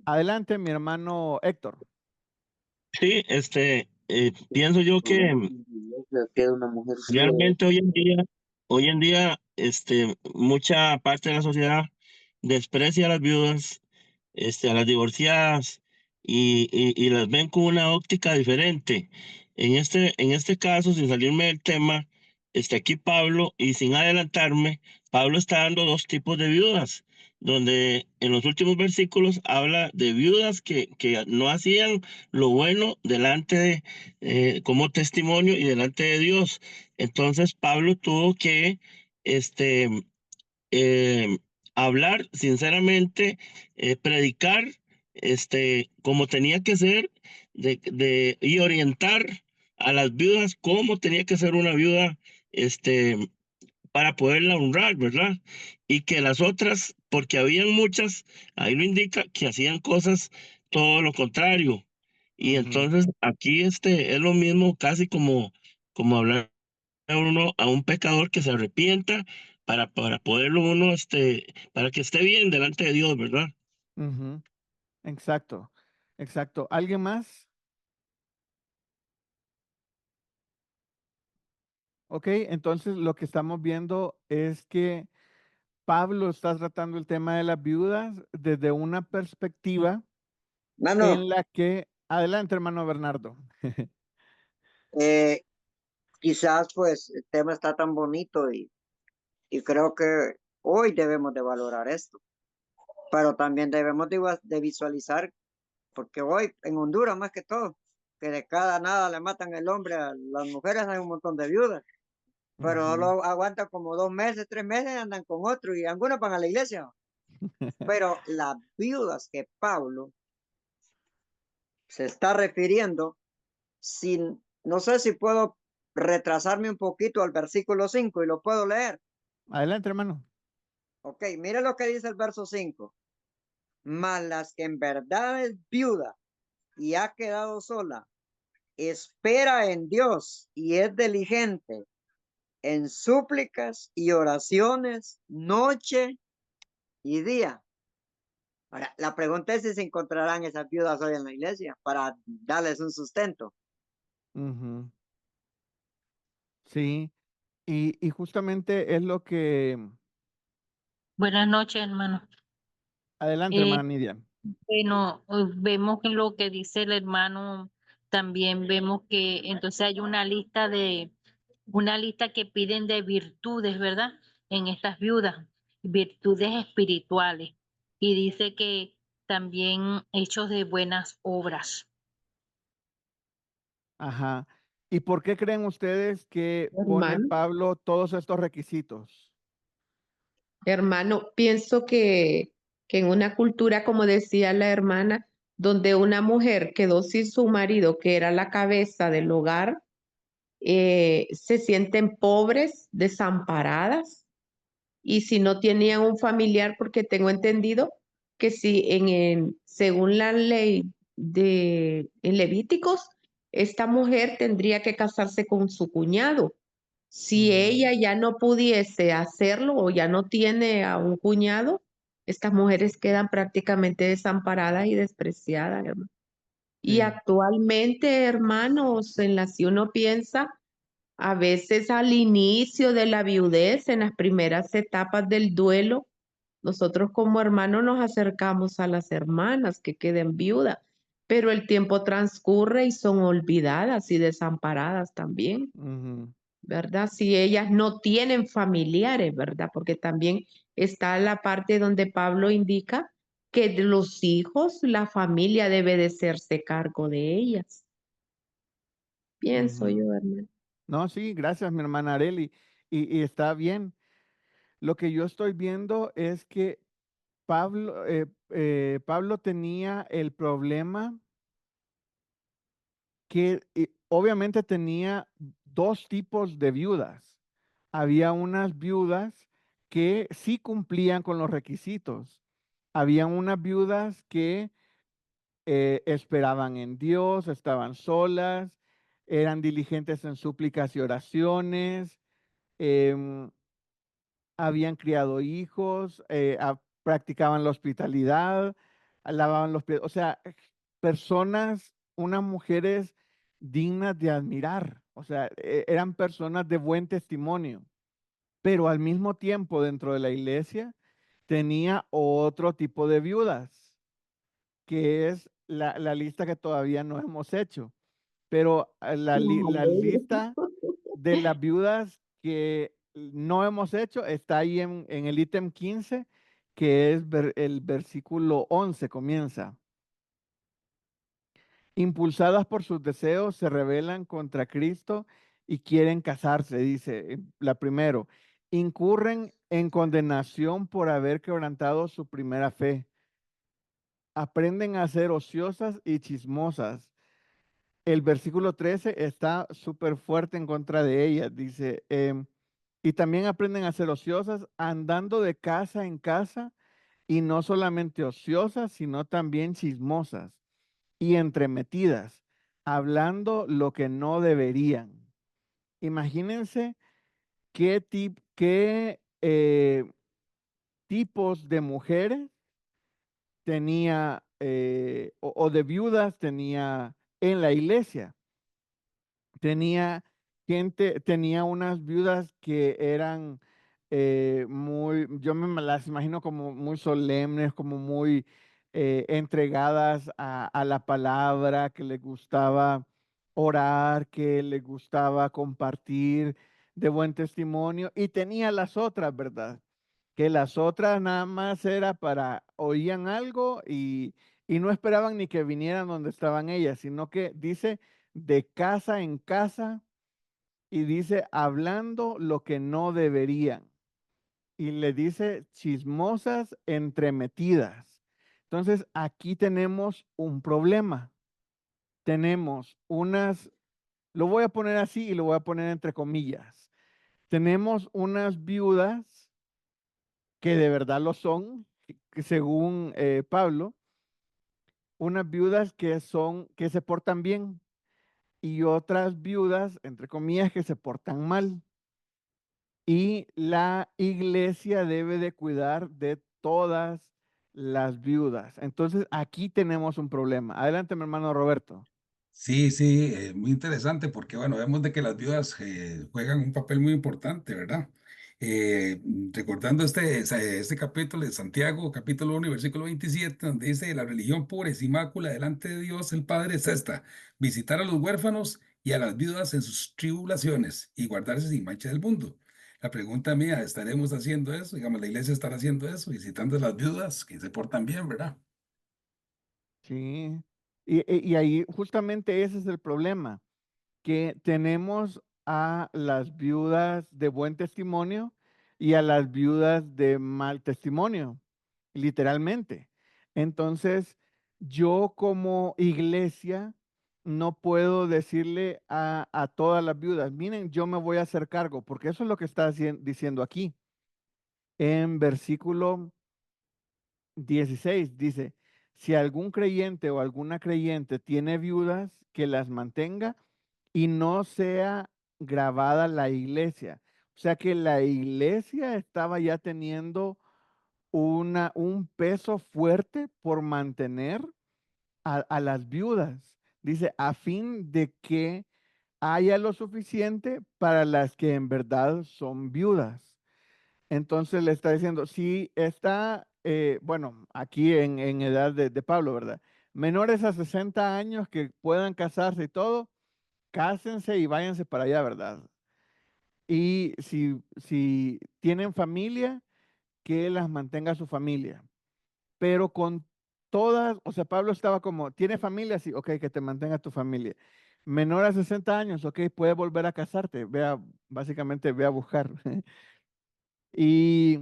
Adelante, mi hermano Héctor. sí, pienso yo que realmente hoy en día, mucha parte de la sociedad desprecia a las viudas, a las divorciadas y las ven con una óptica diferente. En este caso, sin salirme del tema, aquí Pablo, y sin adelantarme, Pablo está dando dos tipos de viudas, donde en los últimos versículos habla de viudas que no hacían lo bueno delante de, como testimonio y delante de Dios. Entonces Pablo tuvo que este, eh, hablar sinceramente, predicar como tenía que ser y orientar a las viudas cómo tenía que ser una viuda para poderla honrar, ¿verdad? Y que las otras, porque habían muchas, ahí lo indica, que hacían cosas todo lo contrario. Y entonces aquí es lo mismo, casi como hablar a uno, a un pecador que se arrepienta para poderlo uno, para que esté bien delante de Dios, ¿verdad? Ujú. Exacto, exacto. ¿Alguien más? Ok, entonces lo que estamos viendo es que Pablo está tratando el tema de las viudas desde una perspectiva Mano, en la que, adelante, hermano Bernardo. quizás pues el tema está tan bonito y creo que hoy debemos de valorar esto, pero también debemos de visualizar, porque hoy en Honduras más que todo, que de cada nada le matan el hombre a las mujeres, hay un montón de viudas, pero solo aguantan como 2 meses, 3 meses, andan con otro y algunos van a la iglesia. Pero las viudas que Pablo se está refiriendo, sin, no sé si puedo retrasarme un poquito al versículo 5 y lo puedo leer. Adelante, hermano. Ok, mire lo que dice el verso 5. Mas las que en verdad es viuda y ha quedado sola, espera en Dios y es diligente en súplicas y oraciones noche y día. Ahora, la pregunta es si se encontrarán esas viudas hoy en la iglesia para darles un sustento. Ujú. Sí, y justamente es lo que... Buenas noches, hermano. Adelante, Eh, hermana Nidia. bueno, vemos que lo que dice el hermano, también vemos que entonces hay una lista que piden de virtudes, ¿verdad? En estas viudas, virtudes espirituales. Y dice que también hechos de buenas obras. Ajá. ¿Y por qué creen ustedes que pone Hermano, Pablo todos estos requisitos? hermano, pienso que en una cultura, como decía la hermana, donde una mujer quedó sin su marido, que era la cabeza del hogar, se sienten pobres, desamparadas, y si no tenían un familiar, porque tengo entendido que si según la ley en Levíticos, esta mujer tendría que casarse con su cuñado. Si ella ya no pudiese hacerlo o ya no tiene a un cuñado, estas mujeres quedan prácticamente desamparadas y despreciadas, hermano. Y Sí. actualmente, hermanos, si uno piensa, A veces al inicio de la viudez, en las primeras etapas del duelo, nosotros como hermanos nos acercamos a las hermanas que queden viudas, pero el tiempo transcurre y son olvidadas y desamparadas también, Ujú, ¿verdad? Si ellas no tienen familiares, ¿verdad? Porque también está la parte donde Pablo indica que de los hijos, la familia debe de hacerse cargo de ellas. Pienso ujú. yo, hermano. No, sí, gracias, mi hermana Areli. Y está bien. Lo que yo estoy viendo es que Pablo tenía el problema que obviamente tenía dos tipos de viudas. Había unas viudas que sí cumplían con los requisitos. Había unas viudas que esperaban en Dios, estaban solas, eran diligentes en súplicas y oraciones, em, habían criado hijos, practicaban la hospitalidad, lavaban los pies, o sea, personas, unas mujeres dignas de admirar, o sea, eran personas de buen testimonio, pero al mismo tiempo dentro de la iglesia tenía otro tipo de viudas, que es la lista que todavía no hemos hecho, pero la lista de las viudas que no hemos hecho está ahí en el ítem 15, que es el versículo 11, comienza. Impulsadas por sus deseos, se rebelan contra Cristo y quieren casarse, dice la primero. Incurren en condenación por haber quebrantado su primera fe. Aprenden a ser ociosas y chismosas. El versículo 13 está súper fuerte en contra de ellas. Dice, y también aprenden a ser ociosas, andando de casa en casa, y no solamente ociosas, sino también chismosas y entremetidas, hablando lo que no deberían. Imagínense qué tipos de mujeres tenía o de viudas tenía en la iglesia. Tenía tenía unas viudas que eran yo me las imagino como muy solemnes, como muy entregadas a la palabra, que les gustaba orar, que les gustaba compartir de buen testimonio. Y tenía las otras, ¿verdad? Que las otras nada más era para, oían algo y no esperaban ni que vinieran donde estaban ellas, sino que dice de casa en casa y dice hablando lo que no deberían. Y le dice chismosas entremetidas. Entonces aquí tenemos un problema. Tenemos lo voy a poner así y lo voy a poner entre comillas. Tenemos unas viudas que de verdad lo son, que según Pablo, unas viudas que se portan bien y otras viudas, entre comillas, que se portan mal. Y la iglesia debe de cuidar de todas las viudas. Entonces, aquí tenemos un problema. Adelante, mi hermano Roberto. Sí, sí, muy interesante porque, bueno, vemos de que las viudas juegan un papel muy importante, ¿verdad? Recordando este capítulo de Santiago, capítulo 1, y versículo 27, donde dice, la religión pura y sin mácula delante de Dios el Padre es esta, visitar a los huérfanos y a las viudas en sus tribulaciones y guardarse sin mancha del mundo. La pregunta mía, ¿estaremos haciendo eso? Digamos, la iglesia estará haciendo eso, visitando a las viudas que se portan bien, ¿verdad? Sí. Y ahí justamente ese es el problema, que tenemos a las viudas de buen testimonio y a las viudas de mal testimonio, literalmente. Entonces, yo como iglesia no puedo decirle a todas las viudas, miren, yo me voy a hacer cargo, porque eso es lo que está diciendo aquí. En versículo 16 dice, si algún creyente o alguna creyente tiene viudas, que las mantenga y no sea grabada la iglesia. O sea que la iglesia estaba ya teniendo un peso fuerte por mantener a las viudas. Dice, a fin de que haya lo suficiente para las que en verdad son viudas. Entonces le está diciendo, si está, bueno, aquí en edad de Pablo, ¿verdad? Menores a 60 años que puedan casarse y todo, cásense y váyanse para allá, ¿verdad? Y si tienen familia, que las mantenga su familia. Pero con todas, o sea, Pablo estaba como, ¿tiene familia? Sí, ok, que te mantenga tu familia. Menor a 60 años, ok, puedes volver a casarte. Vea, básicamente, ve a buscar. Y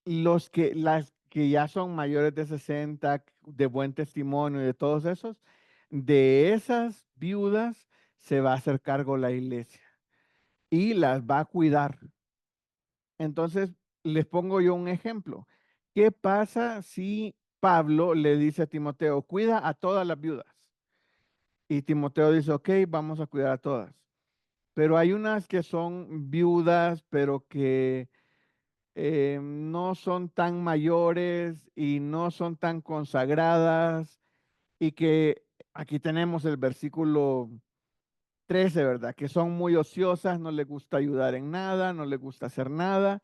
las que ya son mayores de 60, de buen testimonio y de todos esos, de esas viudas se va a hacer cargo la iglesia y las va a cuidar. Entonces, les pongo yo un ejemplo. ¿Qué pasa si Pablo le dice a Timoteo, cuida a todas las viudas? Y Timoteo dice, ok, vamos a cuidar a todas. Pero hay unas que son viudas, pero que no son tan mayores y no son tan consagradas y que aquí tenemos el versículo 13, ¿verdad? Que son muy ociosas, no les gusta ayudar en nada, no les gusta hacer nada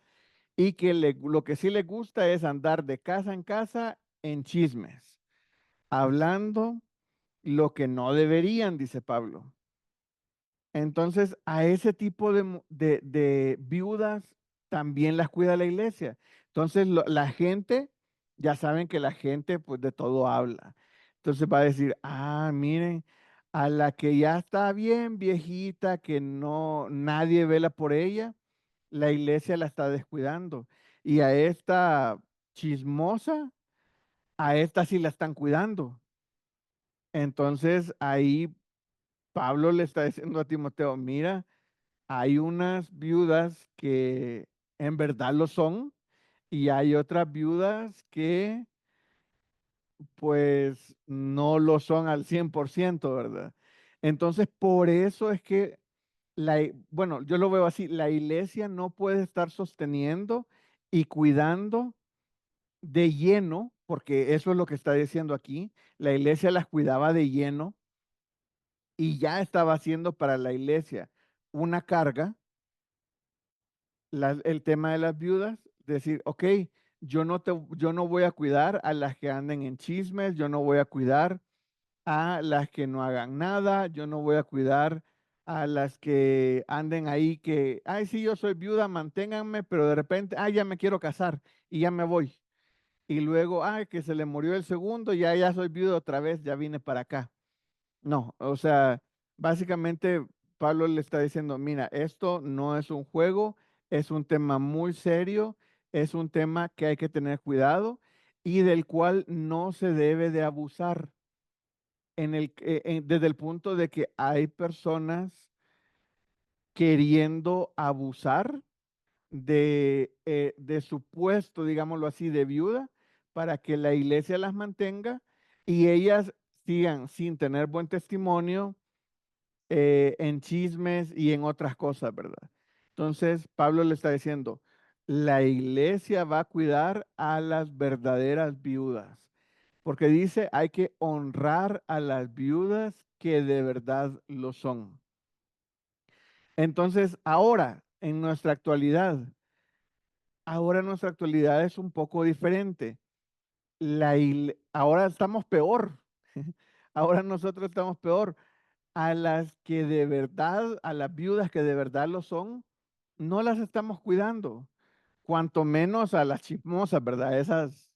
y que lo que sí les gusta es andar de casa en casa en chismes, hablando lo que no deberían, dice Pablo. Entonces, a ese tipo de viudas también las cuida la iglesia. Entonces, la gente, ya saben que la gente pues de todo habla. Entonces va a decir, ah, miren, a la que ya está bien viejita, que no, nadie vela por ella, la iglesia la está descuidando. Y a esta chismosa, a esta sí la están cuidando. Entonces, ahí Pablo le está diciendo a Timoteo, mira, hay unas viudas que en verdad lo son y hay otras viudas que pues no lo son al 100%, ¿verdad? Entonces, por eso es que bueno, yo lo veo así, la iglesia no puede estar sosteniendo y cuidando de lleno, porque eso es lo que está diciendo aquí, la iglesia las cuidaba de lleno y ya estaba haciendo para la iglesia una carga el tema de las viudas, decir, ok, yo no voy a cuidar a las que anden en chismes, yo no voy a cuidar a las que no hagan nada, yo no voy a cuidar a las que anden ahí que, ay, sí, yo soy viuda, manténganme, pero de repente, ay, ya me quiero casar y ya me voy. Y luego, ay, que se le murió el segundo, ya soy viuda otra vez, ya vine para acá. No, o sea, básicamente Pablo le está diciendo, mira, esto no es un juego, es un tema muy serio, es un tema que hay que tener cuidado y del cual no se debe de abusar desde el punto de que hay personas queriendo abusar de su puesto, digámoslo así, de viuda para que la iglesia las mantenga y ellas sigan sin tener buen testimonio en chismes y en otras cosas, ¿verdad? Entonces, Pablo le está diciendo, la iglesia va a cuidar a las verdaderas viudas, porque dice, hay que honrar a las viudas que de verdad lo son. Entonces, ahora nuestra actualidad es un poco diferente. Ahora estamos peor. Ahora nosotros estamos peor a las que de verdad, a las viudas que de verdad lo son, no las estamos cuidando, cuanto menos a las chismosas, ¿verdad? Esas,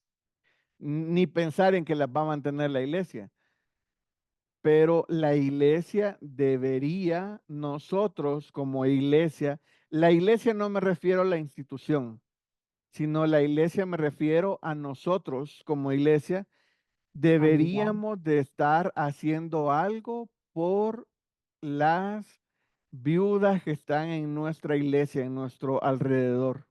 ni pensar en que las va a mantener la iglesia. Pero la iglesia debería, nosotros como iglesia, la iglesia no me refiero a la institución, sino la iglesia me refiero a nosotros como iglesia, deberíamos de estar haciendo algo por las viudas que están en nuestra iglesia, en nuestro alrededor.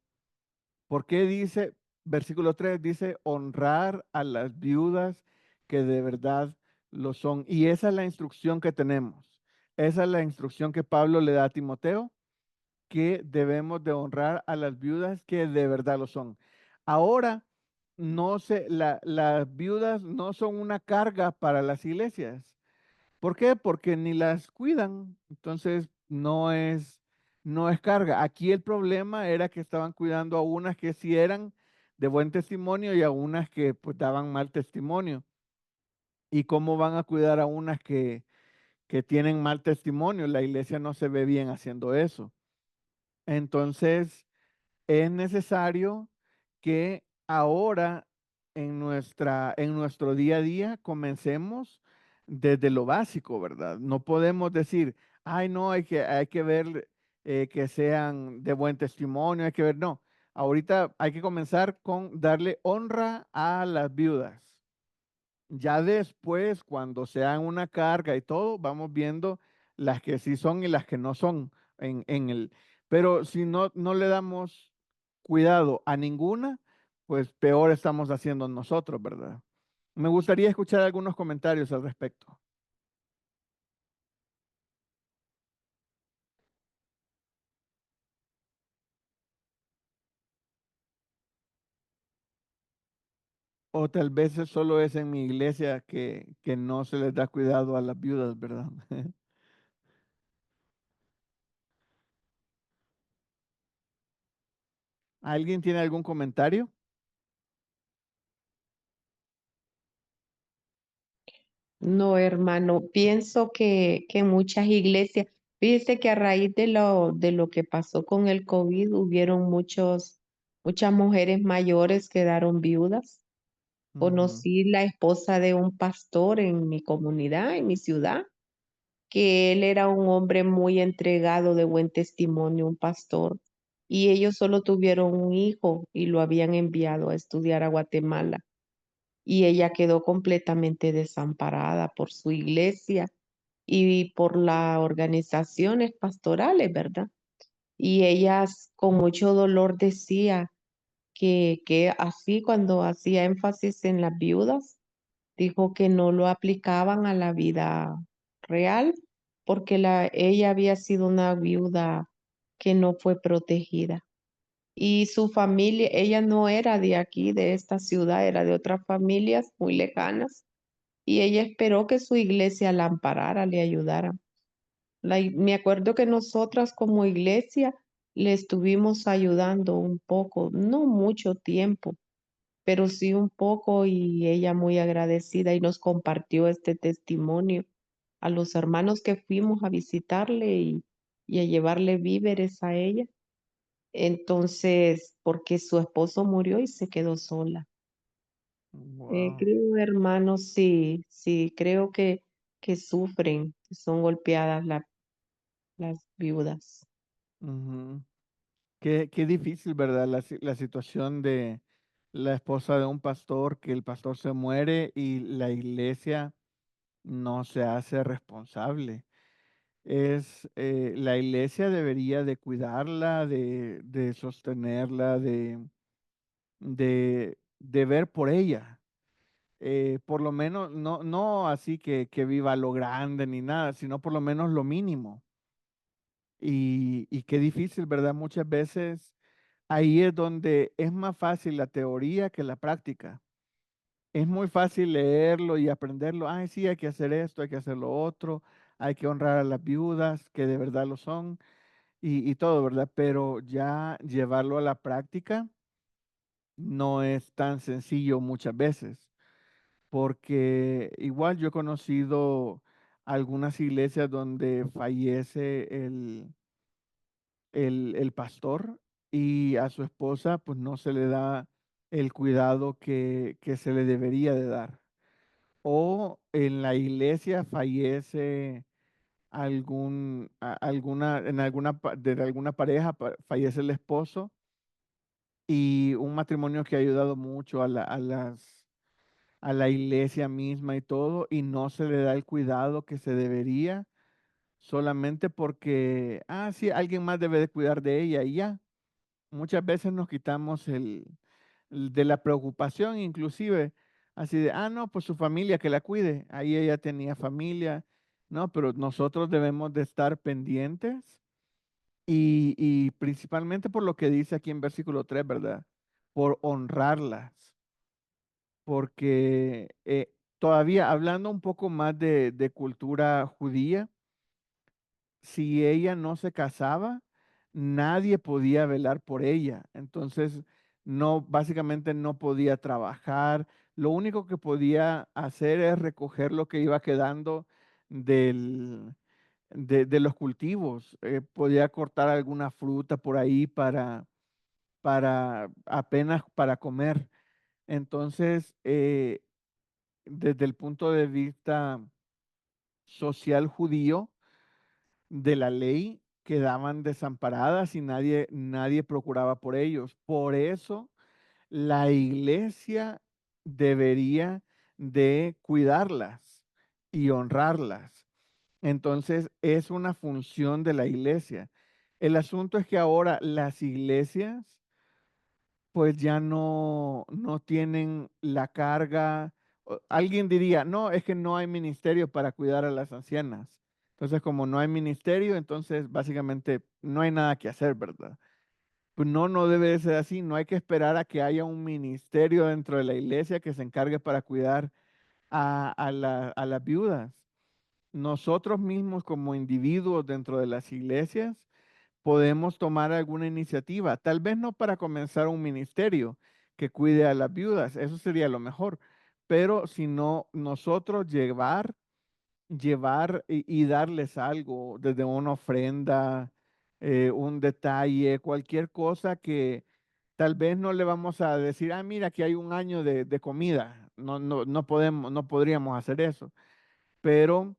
¿Por qué dice, versículo 3 dice, honrar a las viudas que de verdad lo son? Y esa es la instrucción que tenemos. Esa es la instrucción que Pablo le da a Timoteo, que debemos de honrar a las viudas que de verdad lo son. Ahora, las viudas no son una carga para las iglesias. ¿Por qué? Porque ni las cuidan, entonces no es carga. Aquí el problema era que estaban cuidando a unas que sí eran de buen testimonio y a unas que pues daban mal testimonio. ¿Y cómo van a cuidar a unas que tienen mal testimonio? La iglesia no se ve bien haciendo eso. Entonces, es necesario que ahora en nuestro día a día comencemos desde lo básico, ¿verdad? No podemos decir, ay, no, hay que ver que sean de buen testimonio, hay que ver, no. Ahorita hay que comenzar con darle honra a las viudas. Ya después, cuando sean una carga y todo, vamos viendo las que sí son y las que no son pero si no le damos cuidado a ninguna, pues peor estamos haciendo nosotros, ¿verdad? Me gustaría escuchar algunos comentarios al respecto. O tal vez solo es en mi iglesia que no se les da cuidado a las viudas, ¿verdad? ¿Alguien tiene algún comentario? No, hermano, pienso que en muchas iglesias, fíjese que a raíz de lo que pasó con el COVID, hubieron muchas mujeres mayores que quedaron viudas. Ujú. Conocí la esposa de un pastor en mi comunidad, en mi ciudad, que él era un hombre muy entregado, de buen testimonio, un pastor, y ellos solo tuvieron un hijo y lo habían enviado a estudiar a Guatemala. Y ella quedó completamente desamparada por su iglesia y por las organizaciones pastorales, ¿verdad? Y ellas con mucho dolor decía que así cuando hacía énfasis en las viudas, dijo que no lo aplicaban a la vida real porque ella había sido una viuda que no fue protegida. Y su familia, ella no era de aquí, de esta ciudad, era de otras familias muy lejanas. Y ella esperó que su iglesia la amparara, le ayudara. Me acuerdo que nosotras como iglesia le estuvimos ayudando un poco, no mucho tiempo, pero sí un poco y ella muy agradecida y nos compartió este testimonio a los hermanos que fuimos a visitarle y a llevarle víveres a ella. Entonces, porque su esposo murió y se quedó sola. Wow. Creo, hermanos, sí, sí, creo que sufren, que son golpeadas las viudas. Ujú. Qué difícil, ¿verdad? La situación de la esposa de un pastor, que el pastor se muere y la iglesia no se hace responsable. La iglesia debería de cuidarla, de sostenerla, de ver por ella. Por lo menos, no así que viva lo grande ni nada, sino por lo menos lo mínimo. Y qué difícil, ¿verdad? Muchas veces ahí es donde es más fácil la teoría que la práctica. Es muy fácil leerlo y aprenderlo. Ay, sí, hay que hacer esto, hay que hacer lo otro, hay que honrar a las viudas, que de verdad lo son, y todo, ¿verdad? Pero ya llevarlo a la práctica no es tan sencillo muchas veces, porque igual yo he conocido algunas iglesias donde fallece el pastor y a su esposa pues no se le da el cuidado que se le debería de dar. O en la iglesia fallece de alguna pareja, fallece el esposo y un matrimonio que ha ayudado mucho a la iglesia misma y todo, y no se le da el cuidado que se debería, solamente porque, sí, alguien más debe de cuidar de ella y ya. Muchas veces nos quitamos el de la preocupación, inclusive, así de, no, pues su familia que la cuide. Ahí ella tenía familia, no, pero nosotros debemos de estar pendientes y principalmente por lo que dice aquí en versículo 3, ¿verdad? Por honrarlas, porque todavía hablando un poco más de cultura judía, si ella no se casaba, nadie podía velar por ella. Entonces, no, básicamente no podía trabajar. Lo único que podía hacer es recoger lo que iba quedando del, de los cultivos. Podía cortar alguna fruta por ahí para apenas para comer. Entonces, desde el punto de vista social judío, de la ley quedaban desamparadas y nadie procuraba por ellos. Por eso la iglesia debería de cuidarlas y honrarlas. Entonces es una función de la iglesia. El asunto es que ahora las iglesias pues ya no tienen la carga. Alguien diría, no, es que no hay ministerio para cuidar a las ancianas. Entonces, como no hay ministerio, entonces básicamente no hay nada que hacer, ¿verdad? Pues no, no debe de ser así. No hay que esperar a que haya un ministerio dentro de la iglesia que se encargue para cuidar a las viudas. Nosotros mismos como individuos dentro de las iglesias podemos tomar alguna iniciativa, tal vez no para comenzar un ministerio que cuide a las viudas, eso sería lo mejor, pero sino nosotros llevar y darles algo, desde una ofrenda, un detalle, cualquier cosa que tal vez no le vamos a decir, ah, mira, que hay un año de comida, no podemos, no podríamos hacer eso, pero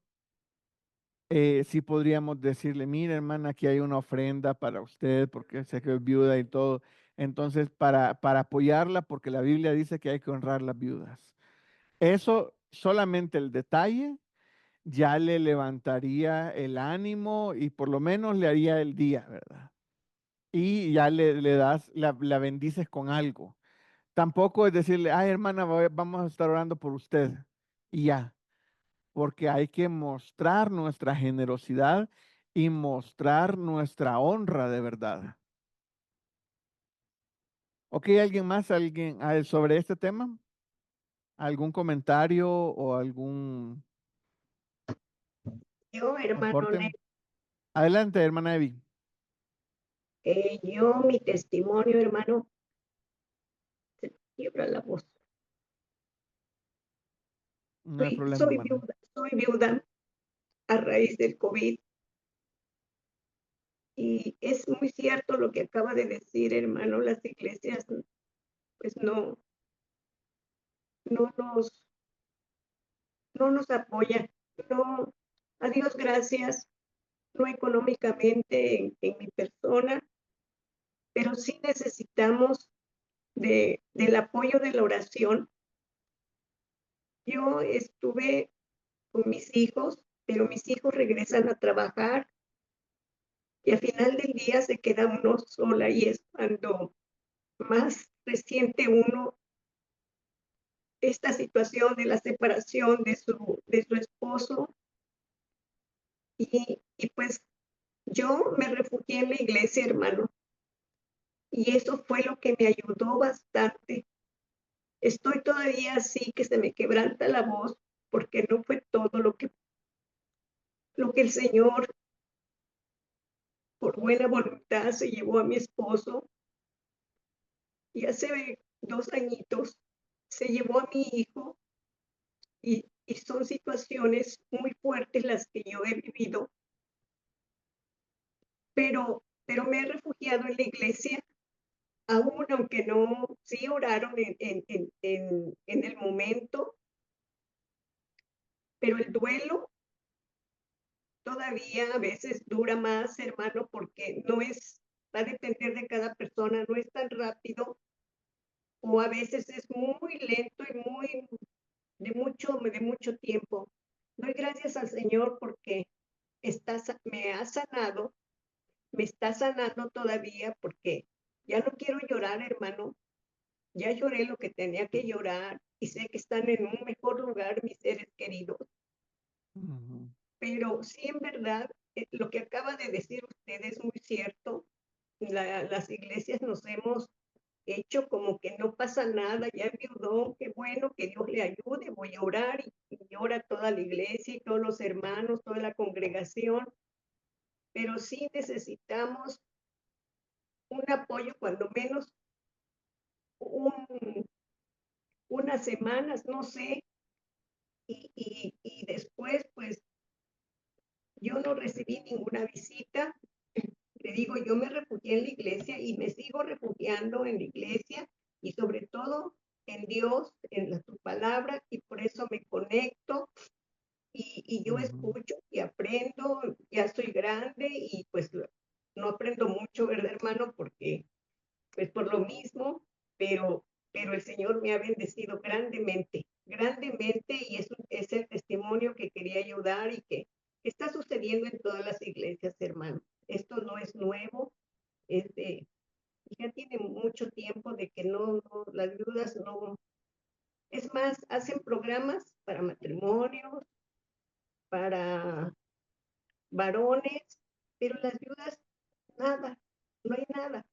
sí podríamos decirle, mira, hermana, aquí hay una ofrenda para usted, porque sé que es viuda y todo. Entonces, para apoyarla, porque la Biblia dice que hay que honrar las viudas. Eso, solamente el detalle, ya le levantaría el ánimo y por lo menos le haría el día, ¿verdad? Y ya le das, la bendices con algo. Tampoco es decirle, ay, hermana, vamos a estar orando por usted. Y ya, porque hay que mostrar nuestra generosidad y mostrar nuestra honra de verdad. ¿Ok? ¿Alguien más? ¿Alguien sobre este tema? ¿Algún comentario o algún Yo, hermano, aporte? Adelante, hermana Evi. yo, mi testimonio, hermano, se quiebra la voz. No hay problema, hermana. Soy viuda a raíz del COVID. Y es muy cierto lo que acaba de decir, hermano, las iglesias pues no nos, no nos apoyan. No, a Dios gracias, no económicamente en mi persona, pero sí necesitamos del apoyo de la oración. Yo estuve con mis hijos, pero mis hijos regresan a trabajar y al final del día se queda uno sola y es cuando más resiente uno esta situación de la separación de su esposo. Y pues yo me refugié en la iglesia, hermano, y eso fue lo que me ayudó bastante. Estoy todavía así que se me quebranta la voz porque no fue todo lo que el Señor, por buena voluntad, se llevó a mi esposo. Y hace 2 añitos se llevó a mi hijo y son situaciones muy fuertes las que yo he vivido, pero me he refugiado en la iglesia, aún aunque no, sí oraron en el momento, pero el duelo todavía a veces dura más, hermano, porque va a depender de cada persona, no es tan rápido, o a veces es muy lento y de mucho tiempo. Doy gracias al Señor porque me ha sanado, me está sanando todavía porque ya no quiero llorar, hermano. Ya lloré lo que tenía que llorar y sé que están en un mejor lugar mis seres queridos. Pero sí, en verdad, lo que acaba de decir usted es muy cierto. Las iglesias nos hemos hecho como que no pasa nada, ya enviudó, qué bueno, que Dios le ayude, voy a orar y ora toda la iglesia y todos los hermanos, toda la congregación, pero sí necesitamos un apoyo, cuando menos un, unas semanas, no sé, y después pues yo no recibí ninguna visita. Le digo, yo me refugié en la iglesia y me sigo refugiando en la iglesia y sobre todo en Dios, en su palabra, y por eso me conecto y yo escucho y aprendo, ya soy grande y pues no aprendo mucho, ¿verdad, hermano? Porque pues por lo mismo, pero el Señor me ha bendecido grandemente, grandemente, y es el testimonio que quería yo dar y que está sucediendo en todas las iglesias, hermano. Esto no es nuevo, ya tiene mucho tiempo de que las viudas no, es más, hacen programas para matrimonios, para varones, pero las viudas, nada, no hay nada.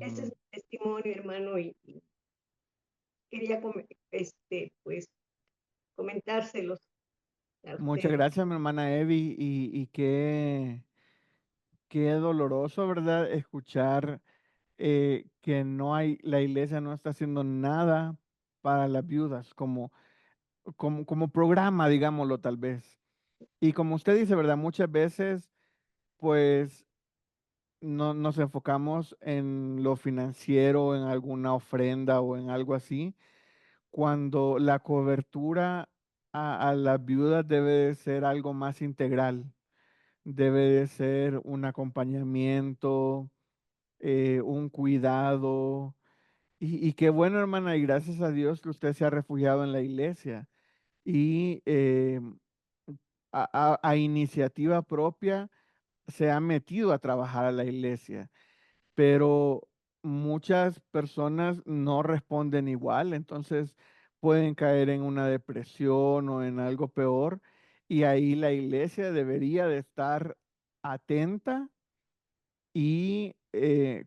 Ese es Ujú. mi testimonio, hermano, y quería pues comentárselos a Muchas ustedes. gracias, mi hermana Evi, y qué doloroso, ¿verdad? Escuchar que la iglesia no está haciendo nada para las viudas, como programa, digámoslo tal vez. Y como usted dice, ¿verdad? Muchas veces, pues, no nos enfocamos en lo financiero, en alguna ofrenda o en algo así, cuando la cobertura a las viudas debe de ser algo más integral, debe de ser un acompañamiento, un cuidado. Y qué bueno, hermana, y gracias a Dios que usted se ha refugiado en la iglesia y a iniciativa propia se ha metido a trabajar a la iglesia, pero muchas personas no responden igual, entonces pueden caer en una depresión o en algo peor, y ahí la iglesia debería de estar atenta y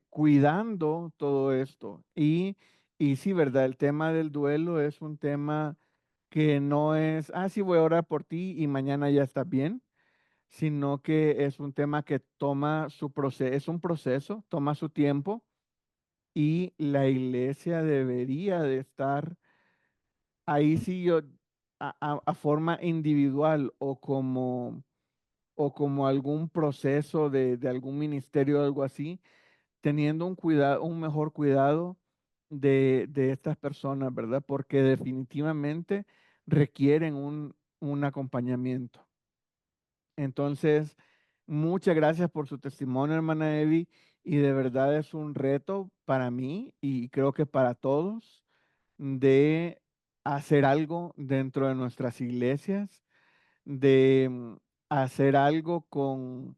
cuidando todo esto. Y sí, ¿verdad? El tema del duelo es un tema que no es, sí, voy a orar por ti y mañana ya estás bien, sino que es un tema que toma su proceso, es un proceso, toma su tiempo y la iglesia debería de estar ahí sí yo a forma individual o como algún proceso de algún ministerio o algo así, teniendo un mejor cuidado de estas personas, ¿verdad? Porque definitivamente requieren un acompañamiento. Entonces, muchas gracias por su testimonio, hermana Evi, y de verdad es un reto para mí y creo que para todos de hacer algo dentro de nuestras iglesias, de hacer algo con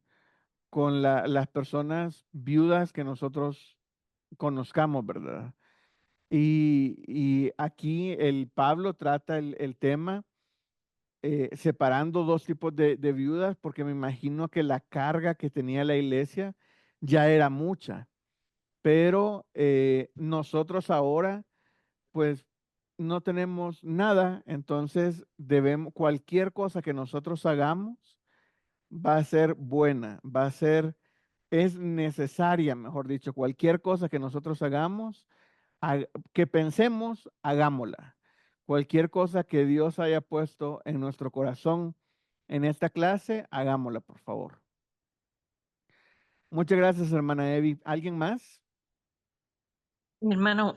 las personas viudas que nosotros conozcamos, ¿verdad? Y aquí el Pablo trata el tema separando dos tipos de viudas, porque me imagino que la carga que tenía la iglesia ya era mucha, pero nosotros ahora, pues, no tenemos nada, entonces cualquier cosa que nosotros hagamos va a ser buena, es necesaria, mejor dicho, cualquier cosa que nosotros hagamos, que pensemos, hagámosla. Cualquier cosa que Dios haya puesto en nuestro corazón en esta clase, hagámosla, por favor. Muchas gracias, hermana Evi. ¿Alguien más? Hermano,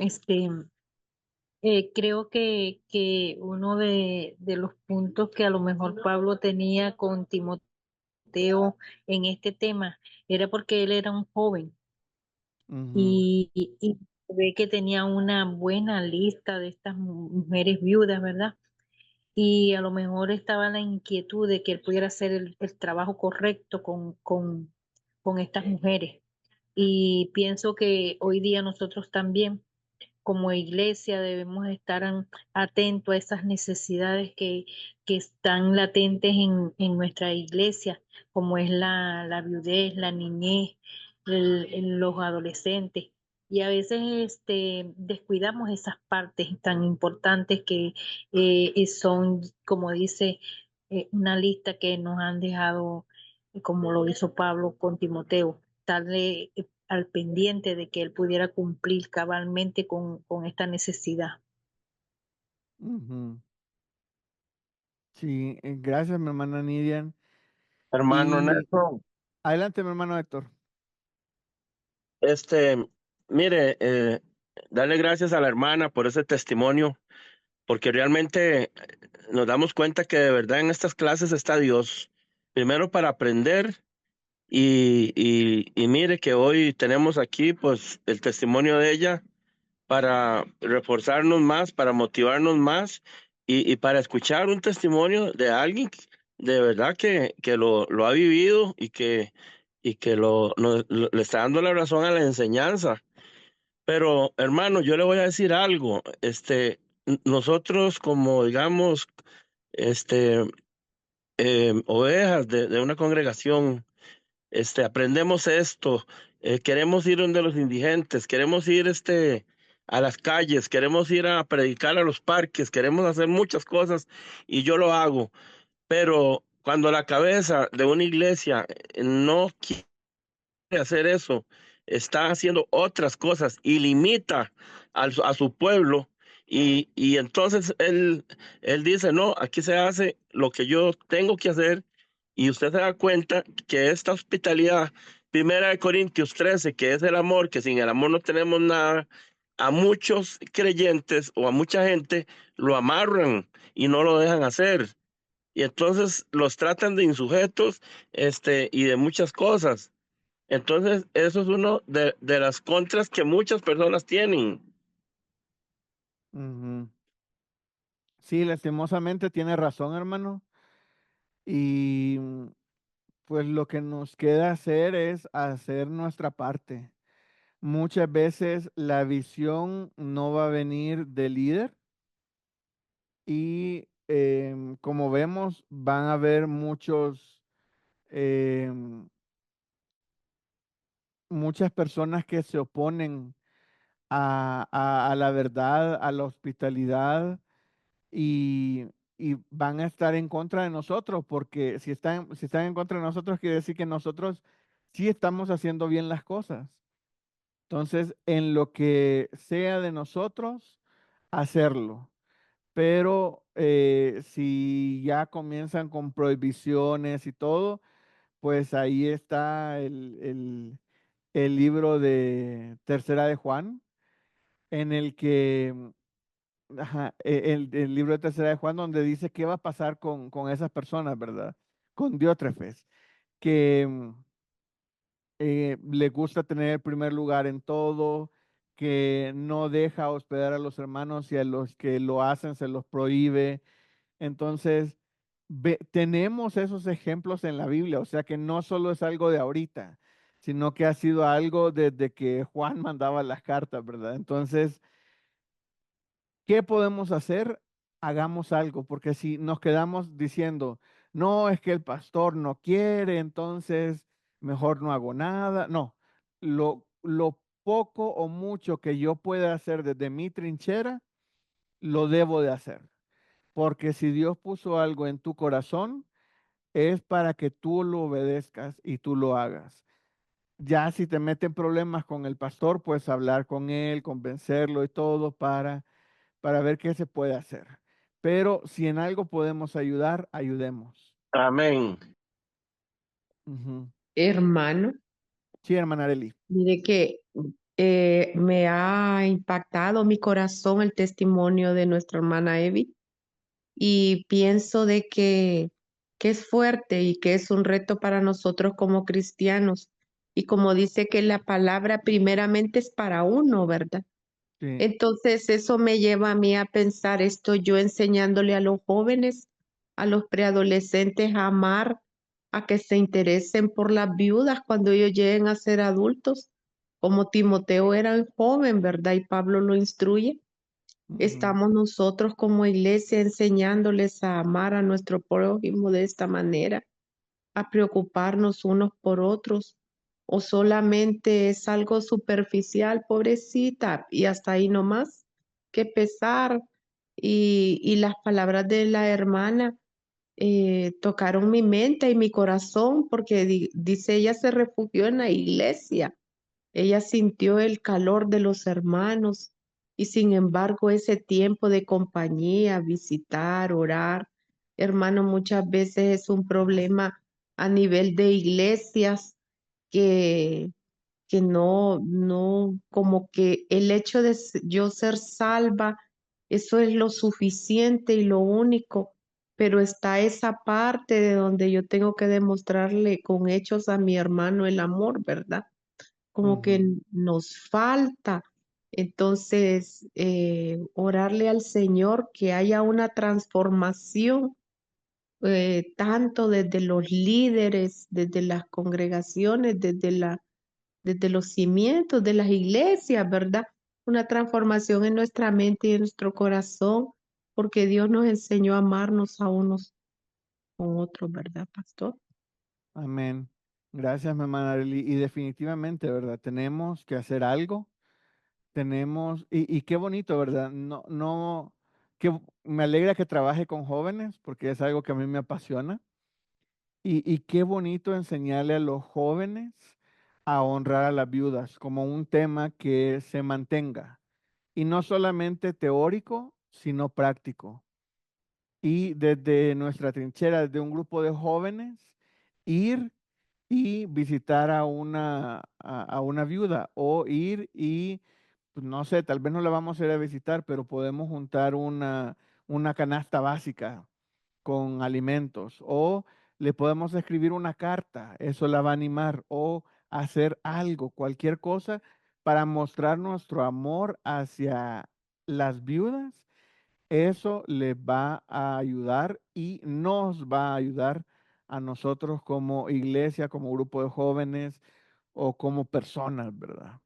creo que uno de los puntos que a lo mejor Pablo tenía con Timoteo en este tema era porque él era un joven Ujú, y ve que tenía una buena lista de estas mujeres viudas, ¿verdad? Y a lo mejor estaba la inquietud de que él pudiera hacer el trabajo correcto con estas mujeres. Y pienso que hoy día nosotros también como iglesia debemos estar atentos a esas necesidades que están latentes en nuestra iglesia, como es la viudez, la niñez, los adolescentes. y a veces descuidamos esas partes tan importantes que son, como dice, una lista que nos han dejado, como lo hizo Pablo con Timoteo, darle al pendiente de que él pudiera cumplir cabalmente con esta necesidad. Ujú. Sí, gracias, mi hermana Nidian. Hermano Y Nelson, adelante, mi hermano Héctor. mire, darle gracias a la hermana por ese testimonio, porque realmente nos damos cuenta que de verdad en estas clases está Dios, primero para aprender y mire que hoy tenemos aquí pues el testimonio de ella para reforzarnos más, para motivarnos más y para escuchar un testimonio de alguien de verdad que lo ha vivido y que le está dando la razón a la enseñanza. Pero hermano, yo le voy a decir algo, nosotros como digamos, este, ovejas de una congregación, aprendemos esto, queremos ir donde los indigentes, queremos ir a las calles, queremos ir a predicar a los parques, queremos hacer muchas cosas y yo lo hago, pero cuando la cabeza de una iglesia no quiere hacer eso, está haciendo otras cosas y limita a su pueblo y entonces él dice, no, aquí se hace lo que yo tengo que hacer y usted se da cuenta que esta hospitalidad, primera de Corintios 13, que es el amor, que sin el amor no tenemos nada, a muchos creyentes o a mucha gente lo amarran y no lo dejan hacer. Y entonces los tratan de insujetos, y de muchas cosas. Entonces, eso es uno de las contras que muchas personas tienen. Ujú. Sí, lastimosamente tiene razón, hermano. Y pues lo que nos queda hacer es hacer nuestra parte. Muchas veces la visión no va a venir del líder y como vemos van a haber muchas personas que se oponen a la verdad, a la hospitalidad y, y van a estar en contra de nosotros, porque si están en contra de nosotros, quiere decir que nosotros sí estamos haciendo bien las cosas. Entonces, en lo que sea de nosotros, hacerlo. Pero si ya comienzan con prohibiciones y todo, pues ahí está el libro de Tercera de Juan, en el que ajá, el libro de Tercera de Juan, donde dice qué va a pasar con esas personas, ¿verdad? Con Diótrefes, que le gusta tener el primer lugar en todo, que no deja hospedar a los hermanos y a los que lo hacen se los prohíbe. Entonces, tenemos esos ejemplos en la Biblia, o sea que no solo es algo de ahorita, sino que ha sido algo desde que Juan mandaba las cartas, ¿verdad? Entonces, ¿qué podemos hacer? Hagamos algo, porque si nos quedamos diciendo, no, es que el pastor no quiere, entonces mejor no hago nada. No, lo poco o mucho que yo pueda hacer desde mi trinchera, lo debo de hacer. Porque si Dios puso algo en tu corazón, es para que tú lo obedezcas y tú lo hagas. Ya si te meten problemas con el pastor, pues hablar con él, convencerlo y todo para ver qué se puede hacer. Pero si en algo podemos ayudar, ayudemos. Amén. Ujú. Hermano, Sí, hermana Arely. mire que me ha impactado mi corazón el testimonio de nuestra hermana Evi y pienso de que es fuerte y que es un reto para nosotros como cristianos. Y como dice que la palabra primeramente es para uno, ¿verdad? Sí. Entonces eso me lleva a mí a pensar, estoy yo enseñándole a los jóvenes, a los preadolescentes a amar, a que se interesen por las viudas cuando ellos lleguen a ser adultos, como Timoteo era un joven, ¿verdad? Y Pablo lo instruye. Ujú. Estamos nosotros como iglesia enseñándoles a amar a nuestro prójimo de esta manera, a preocuparnos unos por otros, o solamente es algo superficial, pobrecita, y hasta ahí nomás, qué pesar. Y las palabras de la hermana tocaron mi mente y mi corazón porque dice ella se refugió en la iglesia, ella sintió el calor de los hermanos y sin embargo ese tiempo de compañía, visitar, orar, hermano, muchas veces es un problema a nivel de iglesias que, que no, como que el hecho de yo ser salva, eso es lo suficiente y lo único, pero está esa parte de donde yo tengo que demostrarle con hechos a mi hermano el amor, ¿verdad? Como que Ujú. nos falta. Entonces, orarle al Señor que haya una transformación, tanto desde los líderes, desde las congregaciones, desde los cimientos de las iglesias, ¿verdad? Una transformación en nuestra mente y en nuestro corazón, porque Dios nos enseñó a amarnos a unos con otros, ¿verdad, pastor? Amén. Gracias, mi hermana Arely. Y definitivamente, ¿verdad? Tenemos que hacer algo. Tenemos, y qué bonito, ¿verdad? Que me alegra que trabaje con jóvenes porque es algo que a mí me apasiona. Y qué bonito enseñarle a los jóvenes a honrar a las viudas como un tema que se mantenga. Y no solamente teórico, sino práctico. Y desde nuestra trinchera, desde un grupo de jóvenes, ir y visitar a una viuda o ir y, pues, no sé, tal vez no la vamos a ir a visitar, pero podemos juntar una canasta básica con alimentos o le podemos escribir una carta, eso la va a animar o hacer algo, cualquier cosa para mostrar nuestro amor hacia las viudas. Eso les va a ayudar y nos va a ayudar a nosotros como iglesia, como grupo de jóvenes o como personas, ¿verdad?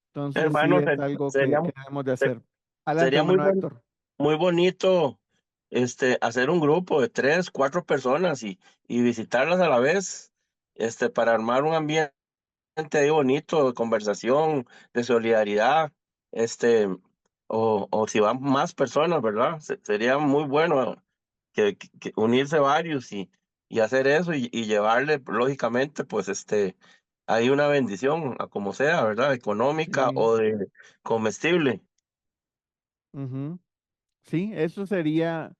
Entonces sí Hermano, es algo sería, que debemos de se- hacer. Adelante, sería muy hermano Héctor. muy bonito hacer un grupo de 3, 4 personas y visitarlas a la vez, para armar un ambiente ahí bonito de conversación, de solidaridad, este, o si van más personas, ¿verdad? Sería muy bueno que unirse varios y hacer eso y llevarle, lógicamente, pues, hay una bendición a como sea, ¿verdad? Económica Sí. o de comestible. Ujú. Sí, eso sería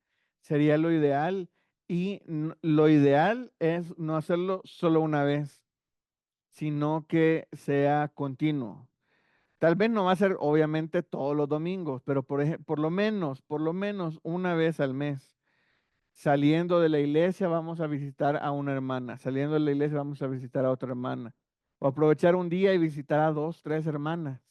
lo ideal. Y lo ideal es no hacerlo solo una vez, sino que sea continuo. Tal vez no va a ser obviamente todos los domingos, pero por lo menos una vez al mes. Saliendo de la iglesia vamos a visitar a una hermana, saliendo de la iglesia vamos a visitar a otra hermana. O aprovechar un día y visitar a 2, 3 hermanas.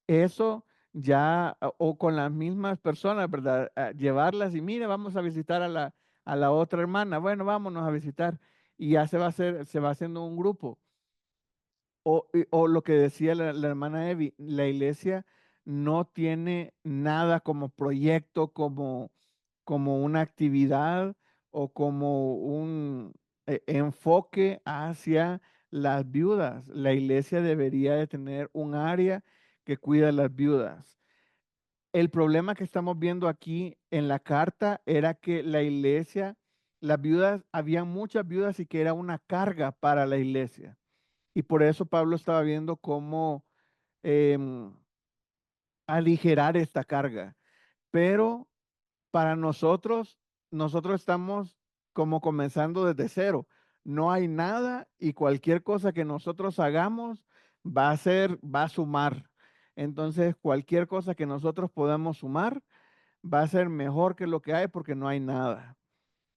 Eso ya, o con las mismas personas, ¿verdad? Llevarlas y mire, vamos a visitar a la otra hermana. Bueno, vámonos a visitar. Y ya se va haciendo un grupo. O lo que decía la hermana Evi, la iglesia no tiene nada como proyecto, como una actividad o como un enfoque hacia las viudas. La iglesia debería de tener un área que cuida a las viudas. El problema que estamos viendo aquí en la carta era que la iglesia, las viudas, había muchas viudas y que era una carga para la iglesia. Y por eso Pablo estaba viendo cómo em, aligerar esta carga. Pero para nosotros estamos como comenzando desde cero. No hay nada y cualquier cosa que nosotros hagamos va a sumar. Entonces, cualquier cosa que nosotros podamos sumar va a ser mejor que lo que hay porque no hay nada.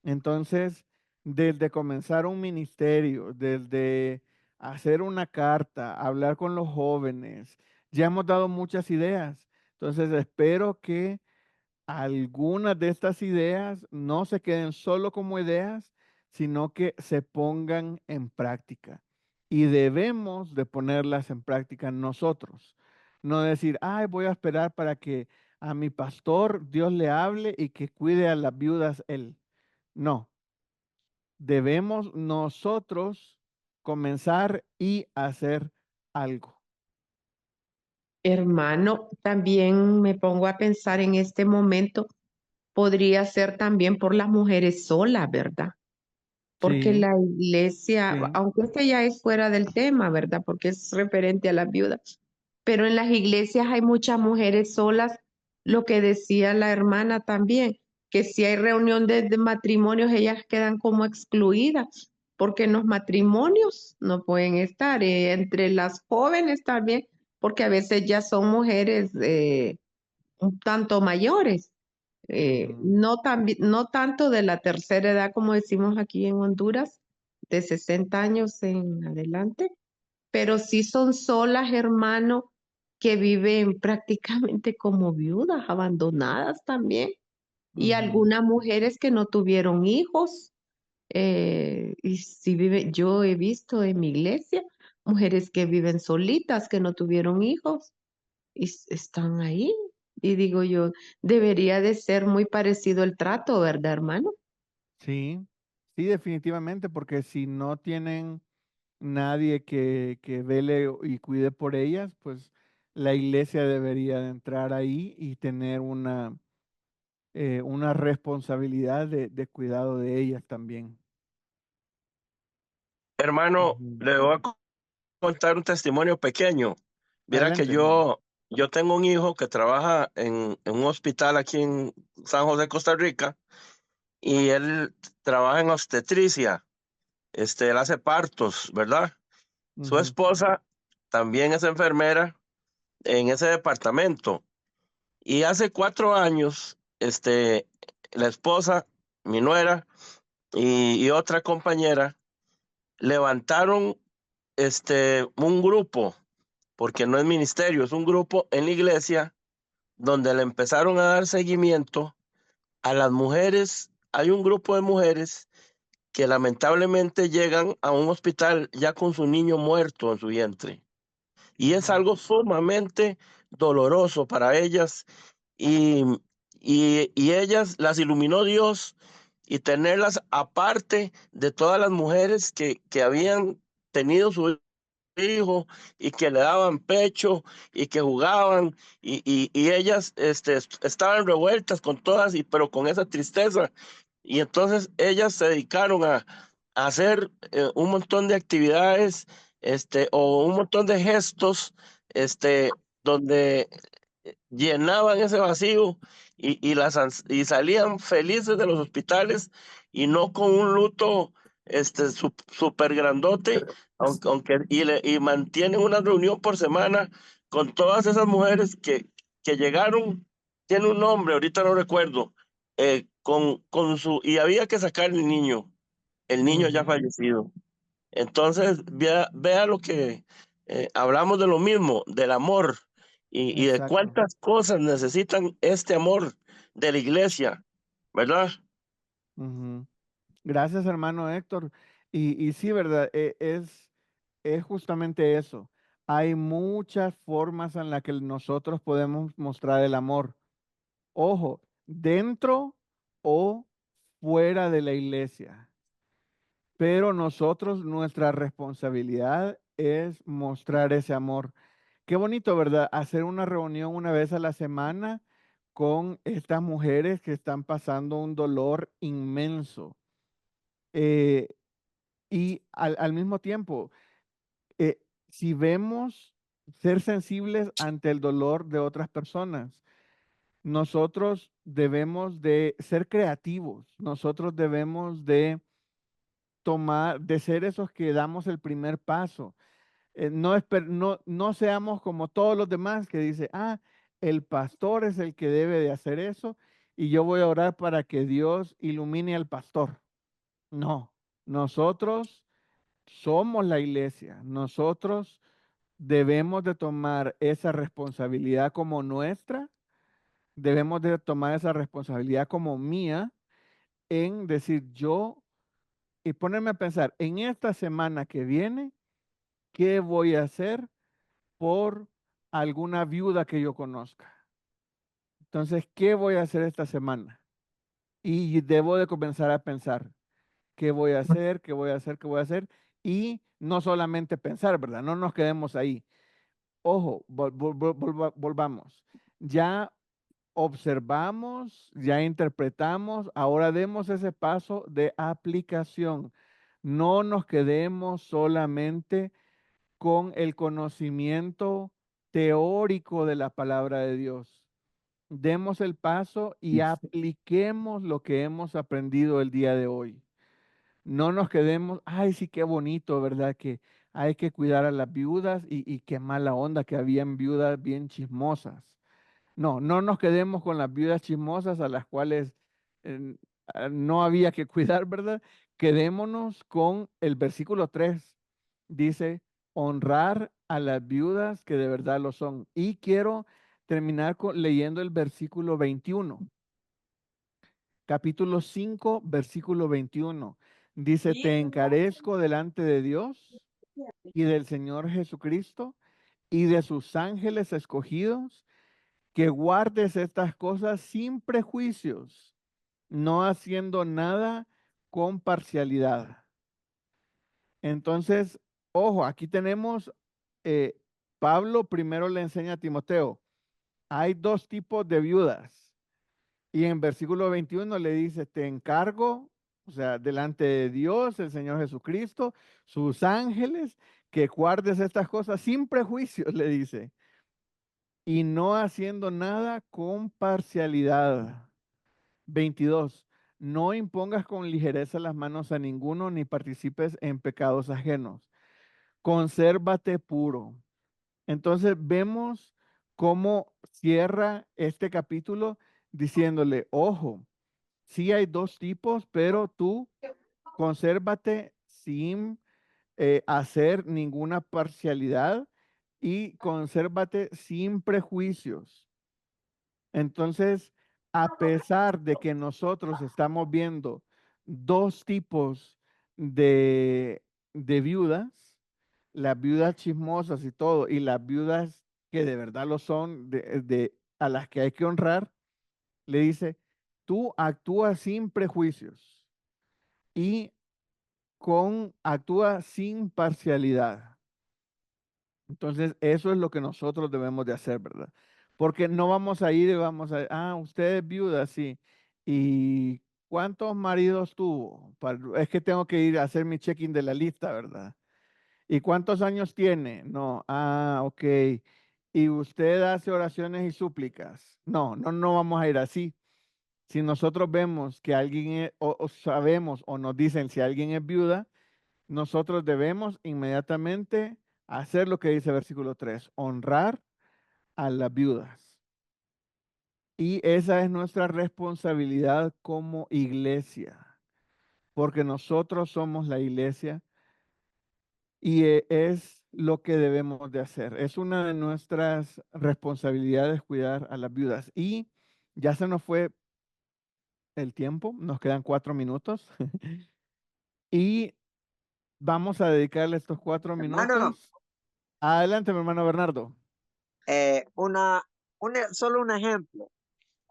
Entonces, desde comenzar un ministerio, desde hacer una carta, hablar con los jóvenes, ya hemos dado muchas ideas. Entonces, espero que algunas de estas ideas no se queden solo como ideas, sino que se pongan en práctica. Y debemos de ponerlas en práctica nosotros. No decir, ay, voy a esperar para que a mi pastor Dios le hable y que cuide a las viudas él. No, debemos nosotros comenzar y hacer algo. Hermano, también me pongo a pensar en este momento, podría ser también por las mujeres solas, ¿verdad? Porque Sí, la iglesia, sí. aunque este ya es fuera del tema, ¿verdad? Porque es referente a las viudas, pero en las iglesias hay muchas mujeres solas, lo que decía la hermana también, que si hay reunión de matrimonios, ellas quedan como excluidas, porque en los matrimonios no pueden estar, entre las jóvenes también, porque a veces ya son mujeres un tanto mayores. Ujú. No tanto de la tercera edad como decimos aquí en Honduras, de 60 años en adelante, pero sí son solas, hermano, que viven prácticamente como viudas, abandonadas también, y Ujú. algunas mujeres que no tuvieron hijos, y si vive, yo he visto en mi iglesia mujeres que viven solitas, que no tuvieron hijos y están ahí. Y digo yo, debería de ser muy parecido el trato, ¿verdad, hermano? Sí, sí, definitivamente, porque si no tienen nadie que vele y cuide por ellas, pues la iglesia debería de entrar ahí y tener una responsabilidad de cuidado de ellas también. Hermano, Ujú. le voy a contar un testimonio pequeño. Mira que Adelante, hermano. yo tengo un hijo que trabaja en un hospital aquí en San José, Costa Rica, y él trabaja en obstetricia. Él hace partos, ¿verdad? Su Ujú. esposa también es enfermera en ese departamento. Y hace 4 años, la esposa, mi nuera y otra compañera levantaron un grupo, porque no es ministerio, es un grupo en la iglesia donde le empezaron a dar seguimiento a las mujeres. Hay un grupo de mujeres que lamentablemente llegan a un hospital ya con su niño muerto en su vientre. Y es Ujú. algo sumamente doloroso para ellas y, y ellas las iluminó Dios y tenerlas aparte de todas las mujeres que habían tenido su hijo y que le daban pecho y que jugaban y ellas estaban revueltas con todas, pero con esa tristeza. Y entonces ellas se dedicaron a hacer un montón de actividades o un montón de gestos este, donde llenaban ese vacío y salían felices de los hospitales y no con un luto súper grandote, y mantienen una reunión por semana con todas esas mujeres que llegaron. Tiene un nombre, ahorita no recuerdo, y había que sacar el niño ya Ujú. fallecido. Entonces, vea lo que hablamos de lo mismo, del amor y de Exacto. cuántas cosas necesitan este amor de la iglesia, ¿verdad? Ujú. Gracias, hermano Héctor. Y sí, ¿verdad? Es justamente eso. Hay muchas formas en las que nosotros podemos mostrar el amor. Ojo, dentro o fuera de la iglesia. Pero nosotros, nuestra responsabilidad es mostrar ese amor. Qué bonito, ¿verdad? Hacer una reunión una vez a la semana con estas mujeres que están pasando un dolor inmenso. Eh, y al mismo tiempo, eh, si vemos ser sensibles ante el dolor de otras personas, nosotros debemos de ser creativos, nosotros debemos de tomar, de ser esos que damos el primer paso. No seamos como todos los demás que dice, el pastor es el que debe de hacer eso y yo voy a orar para que Dios ilumine al pastor. No, nosotros somos la iglesia, nosotros debemos de tomar esa responsabilidad como nuestra, debemos de tomar esa responsabilidad como mía en decir yo y ponerme a pensar en esta semana que viene, ¿qué voy a hacer por alguna viuda que yo conozca? Entonces, ¿qué voy a hacer esta semana? Y debo de comenzar a pensar, ¿qué voy a hacer? ¿Qué voy a hacer? ¿Qué voy a hacer? Y no solamente pensar, ¿verdad? No nos quedemos ahí. Ojo, volvamos. Ya observamos, ya interpretamos, ahora demos ese paso de aplicación. No nos quedemos solamente con el conocimiento teórico de la palabra de Dios. Demos el paso y apliquemos lo que hemos aprendido el día de hoy. No nos quedemos, ay, sí, qué bonito, ¿verdad? Que hay que cuidar a las viudas y qué mala onda que habían viudas bien chismosas. No, no nos quedemos con las viudas chismosas a las cuales no había que cuidar, ¿verdad? Quedémonos con el versículo 3. Dice, honrar a las viudas que de verdad lo son. Y quiero terminar leyendo el versículo 21. Capítulo 5, versículo 21. Dice, te encarezco delante de Dios y del Señor Jesucristo y de sus ángeles escogidos, que guardes estas cosas sin prejuicios, no haciendo nada con parcialidad. Entonces, ojo, aquí tenemos, Pablo primero le enseña a Timoteo, hay dos tipos de viudas. Y en versículo 21 le dice, te encargo, o sea, delante de Dios, el Señor Jesucristo, sus ángeles, que guardes estas cosas sin prejuicios, le dice, y no haciendo nada con parcialidad. 22. No impongas con ligereza las manos a ninguno, ni participes en pecados ajenos. Consérvate puro. Entonces vemos cómo cierra este capítulo diciéndole, ojo, sí hay dos tipos, pero tú consérvate sin hacer ninguna parcialidad y consérvate sin prejuicios. Entonces, a pesar de que nosotros estamos viendo dos tipos de viudas, las viudas chismosas y todo, y las viudas que de verdad lo son, a las que hay que honrar, le dice, tú actúas sin prejuicios y actúa sin parcialidad. Entonces, eso es lo que nosotros debemos de hacer, ¿verdad? Porque no vamos a ir y vamos a, usted es viuda, sí. ¿Y cuántos maridos tuvo? Es que tengo que ir a hacer mi check-in de la lista, ¿verdad? ¿Y cuántos años tiene? No, ok. ¿Y usted hace oraciones y súplicas? No, no vamos a ir así. Si nosotros vemos que alguien o sabemos o nos dicen si alguien es viuda, nosotros debemos inmediatamente hacer lo que dice versículo 3, honrar a las viudas. Y esa es nuestra responsabilidad como iglesia, porque nosotros somos la iglesia y es lo que debemos de hacer. Es una de nuestras responsabilidades cuidar a las viudas. Y ya se nos fue el tiempo, nos quedan 4 minutos. Y vamos a dedicarle estos 4 Hermano, minutos. Adelante, mi hermano Bernardo. Solo un ejemplo.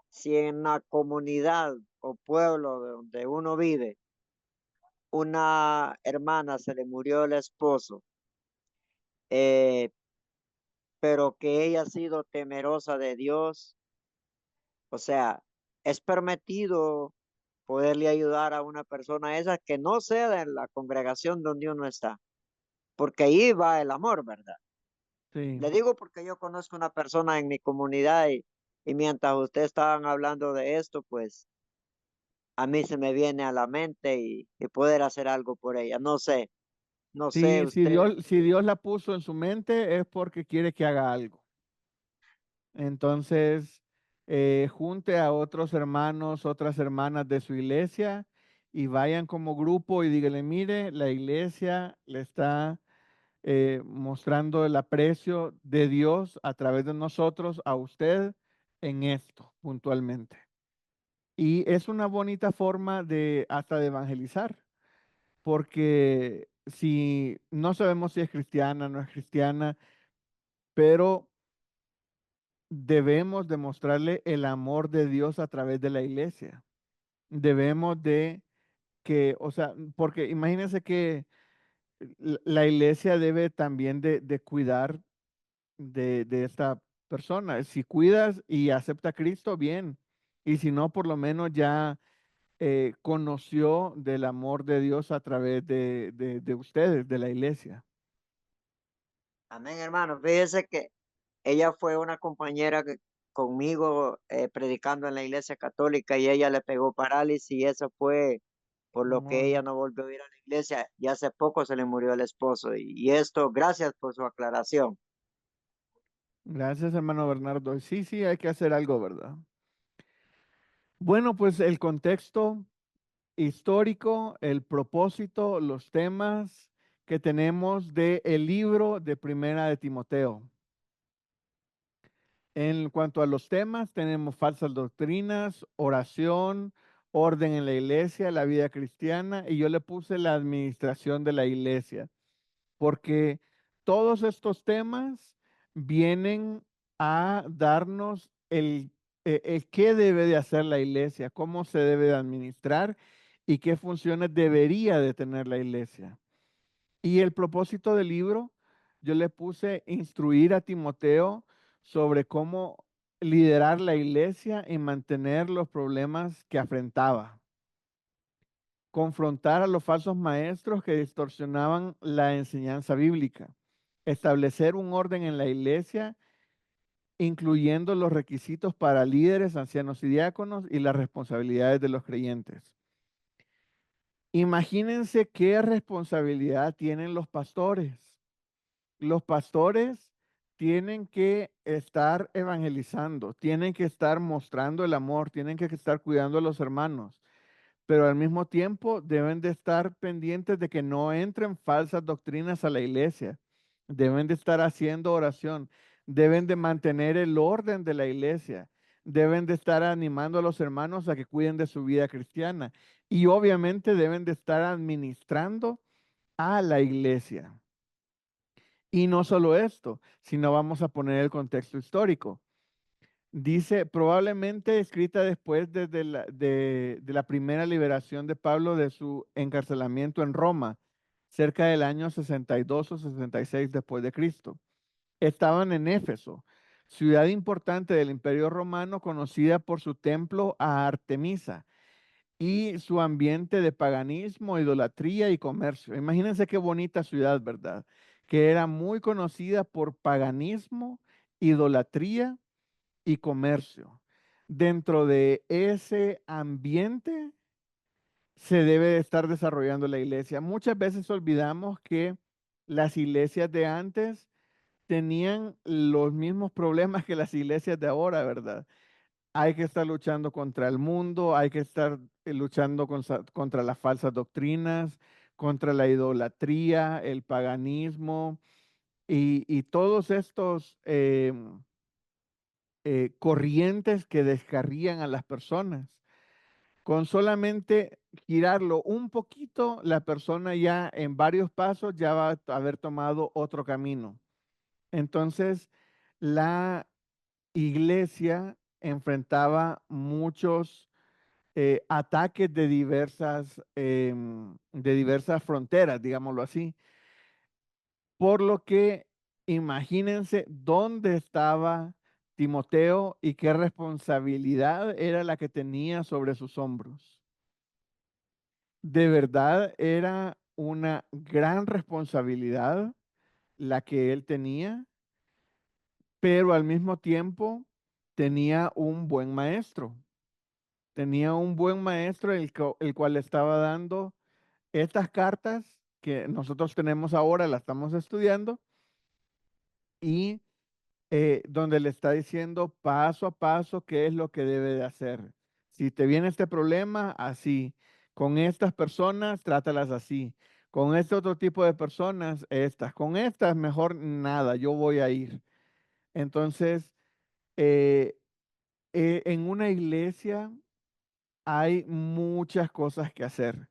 Si en la comunidad o pueblo donde uno vive, una hermana se le murió el esposo, eh, pero que ella ha sido temerosa de Dios, o sea, es permitido poderle ayudar a una persona esa que no sea de la congregación donde uno está, porque ahí va el amor, ¿verdad? Sí. Le digo porque yo conozco una persona en mi comunidad y mientras ustedes estaban hablando de esto, pues a mí se me viene a la mente y poder hacer algo por ella. No sé Sí, usted. Si Dios la puso en su mente es porque quiere que haga algo. Entonces, junte a otros hermanos, otras hermanas de su iglesia y vayan como grupo y díganle, mire, la iglesia le está mostrando el aprecio de Dios a través de nosotros a usted en esto puntualmente. Y es una bonita forma hasta de evangelizar, porque si no sabemos si es cristiana, no es cristiana, pero debemos demostrarle el amor de Dios a través de la iglesia. Debemos de que, o sea, porque imagínense que la iglesia debe también de cuidar de esta persona. Si cuidas y acepta a Cristo, bien. Y si no, por lo menos ya conoció del amor de Dios a través de ustedes, de la iglesia. Amén, hermano. Fíjese que ella fue una compañera conmigo predicando en la iglesia católica y ella le pegó parálisis y eso fue por lo que Oh, ella no volvió a ir a la iglesia y hace poco se le murió el esposo. Y esto, gracias por su aclaración. gracias, hermano Bernardo. Sí, sí, hay que hacer algo, ¿verdad? Bueno, pues el contexto histórico, el propósito, los temas que tenemos del libro de Primera de Timoteo. En cuanto a los temas, tenemos falsas doctrinas, oración, orden en la iglesia, la vida cristiana, y yo le puse la administración de la iglesia, porque todos estos temas vienen a darnos el qué debe de hacer la iglesia, cómo se debe de administrar y qué funciones debería de tener la iglesia. Y el propósito del libro, yo le puse instruir a Timoteo sobre cómo liderar la iglesia y mantener los problemas que afrontaba. Confrontar a los falsos maestros que distorsionaban la enseñanza bíblica. Establecer un orden en la iglesia, incluyendo los requisitos para líderes, ancianos y diáconos y las responsabilidades de los creyentes. Imagínense qué responsabilidad tienen los pastores. Los pastores tienen que estar evangelizando, tienen que estar mostrando el amor, tienen que estar cuidando a los hermanos, pero al mismo tiempo deben de estar pendientes de que no entren falsas doctrinas a la iglesia. Deben de estar haciendo oración, deben de mantener el orden de la iglesia, deben de estar animando a los hermanos a que cuiden de su vida cristiana y obviamente deben de estar administrando a la iglesia. Y no solo esto, sino vamos a poner el contexto histórico. Dice, probablemente escrita después de la primera liberación de Pablo de su encarcelamiento en Roma, cerca del año 62 o 66 después de Cristo. Estaban en Éfeso, ciudad importante del Imperio Romano conocida por su templo a Artemisa y su ambiente de paganismo, idolatría y comercio. Imagínense qué bonita ciudad, ¿verdad? Que era muy conocida por paganismo, idolatría y comercio. Dentro de ese ambiente se debe de estar desarrollando la iglesia. Muchas veces olvidamos que las iglesias de antes tenían los mismos problemas que las iglesias de ahora, ¿verdad? Hay que estar luchando contra el mundo, hay que estar luchando contra las falsas doctrinas, contra la idolatría, el paganismo y todos estos corrientes que descarrían a las personas. Con solamente girarlo un poquito, la persona ya en varios pasos ya va a haber tomado otro camino. Entonces, la iglesia enfrentaba muchos ataques de diversas fronteras, digámoslo así. Por lo que imagínense dónde estaba Timoteo y qué responsabilidad era la que tenía sobre sus hombros. De verdad era una gran responsabilidad la que él tenía, pero al mismo tiempo tenía un buen maestro. Tenía un buen maestro el cual le estaba dando estas cartas que nosotros tenemos ahora, las estamos estudiando, y donde le está diciendo paso a paso qué es lo que debe de hacer. Si te viene este problema, así. Con estas personas, trátalas así. Con este otro tipo de personas, estas. Con estas, mejor nada, yo voy a ir. Entonces, eh, en una iglesia hay muchas cosas que hacer.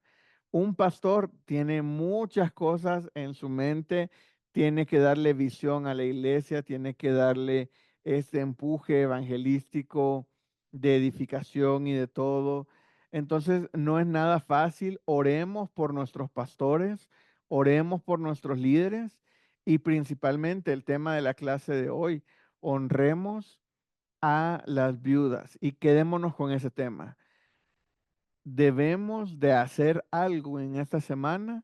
Un pastor tiene muchas cosas en su mente, tiene que darle visión a la iglesia, tiene que darle este empuje evangelístico de edificación y de todo. Entonces, no es nada fácil. Oremos por nuestros pastores, oremos por nuestros líderes y principalmente el tema de la clase de hoy, honremos a las viudas y quedémonos con ese tema. Debemos de hacer algo en esta semana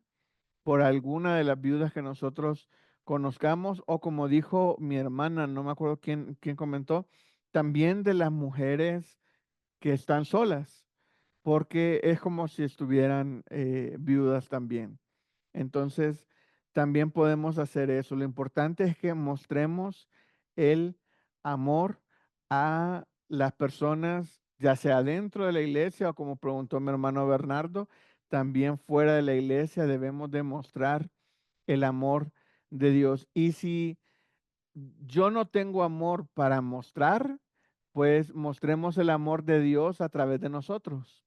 por alguna de las viudas que nosotros conozcamos o como dijo mi hermana, no me acuerdo quién comentó, también de las mujeres que están solas, porque es como si estuvieran viudas también. Entonces, también podemos hacer eso. Lo importante es que mostremos el amor a las personas, ya sea dentro de la iglesia o como preguntó mi hermano Bernardo, también fuera de la iglesia debemos demostrar el amor de Dios. Y si yo no tengo amor para mostrar, pues mostremos el amor de Dios a través de nosotros.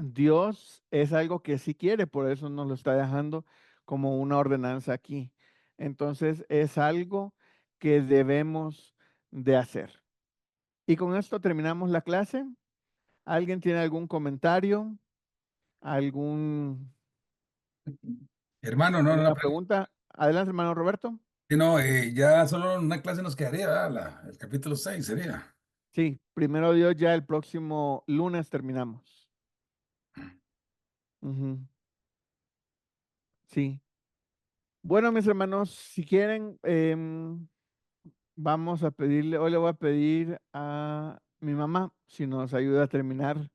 Dios es algo que sí quiere, por eso nos lo está dejando como una ordenanza aquí. Entonces es algo que debemos de hacer. Y con esto terminamos la clase. ¿Alguien tiene algún comentario? Hermano, no, ¿Alguna pregunta? Adelante, hermano Roberto. no, ya solo una clase nos quedaría, ¿verdad? El capítulo 6 sería. Sí, primero Dios, ya el próximo lunes terminamos. Ujú. Sí. Bueno, mis hermanos, si quieren, vamos a pedirle, hoy le voy a pedir a mi mamá si nos ayuda a terminar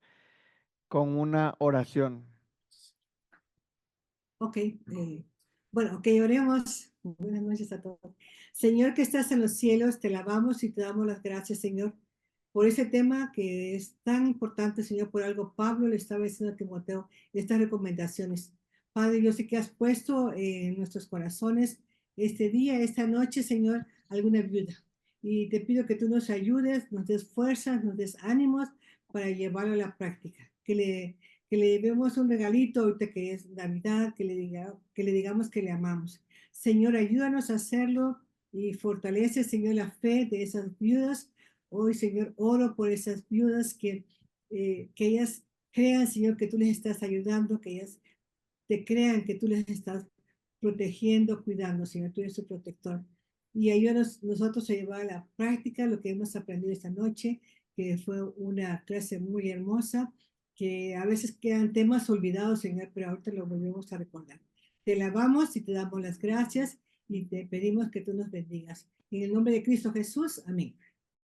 con una oración. Ok, bueno, ok, oremos. Buenas noches a todos. Señor que estás en los cielos, te alabamos y te damos las gracias, Señor, por ese tema que es tan importante, Señor, por algo Pablo le estaba diciendo a Timoteo estas recomendaciones. Padre, yo sé que has puesto en nuestros corazones este día, esta noche, Señor, alguna viuda. Y te pido que tú nos ayudes, nos des fuerzas, nos des ánimos para llevarlo a la práctica. Que le demos un regalito ahorita que es Navidad, que le digamos que le amamos. Señor, ayúdanos a hacerlo y fortalece, Señor, la fe de esas viudas. Hoy, Señor, oro por esas viudas que ellas crean, Señor, que tú les estás ayudando, que ellas te crean que tú les estás protegiendo, cuidando, Señor, tú eres su protector. Y ayúdanos nosotros a llevar a la práctica lo que hemos aprendido esta noche, que fue una clase muy hermosa, que a veces quedan temas olvidados, Señor, pero ahorita lo volvemos a recordar. Te alabamos y te damos las gracias y te pedimos que tú nos bendigas. En el nombre de Cristo Jesús, amén.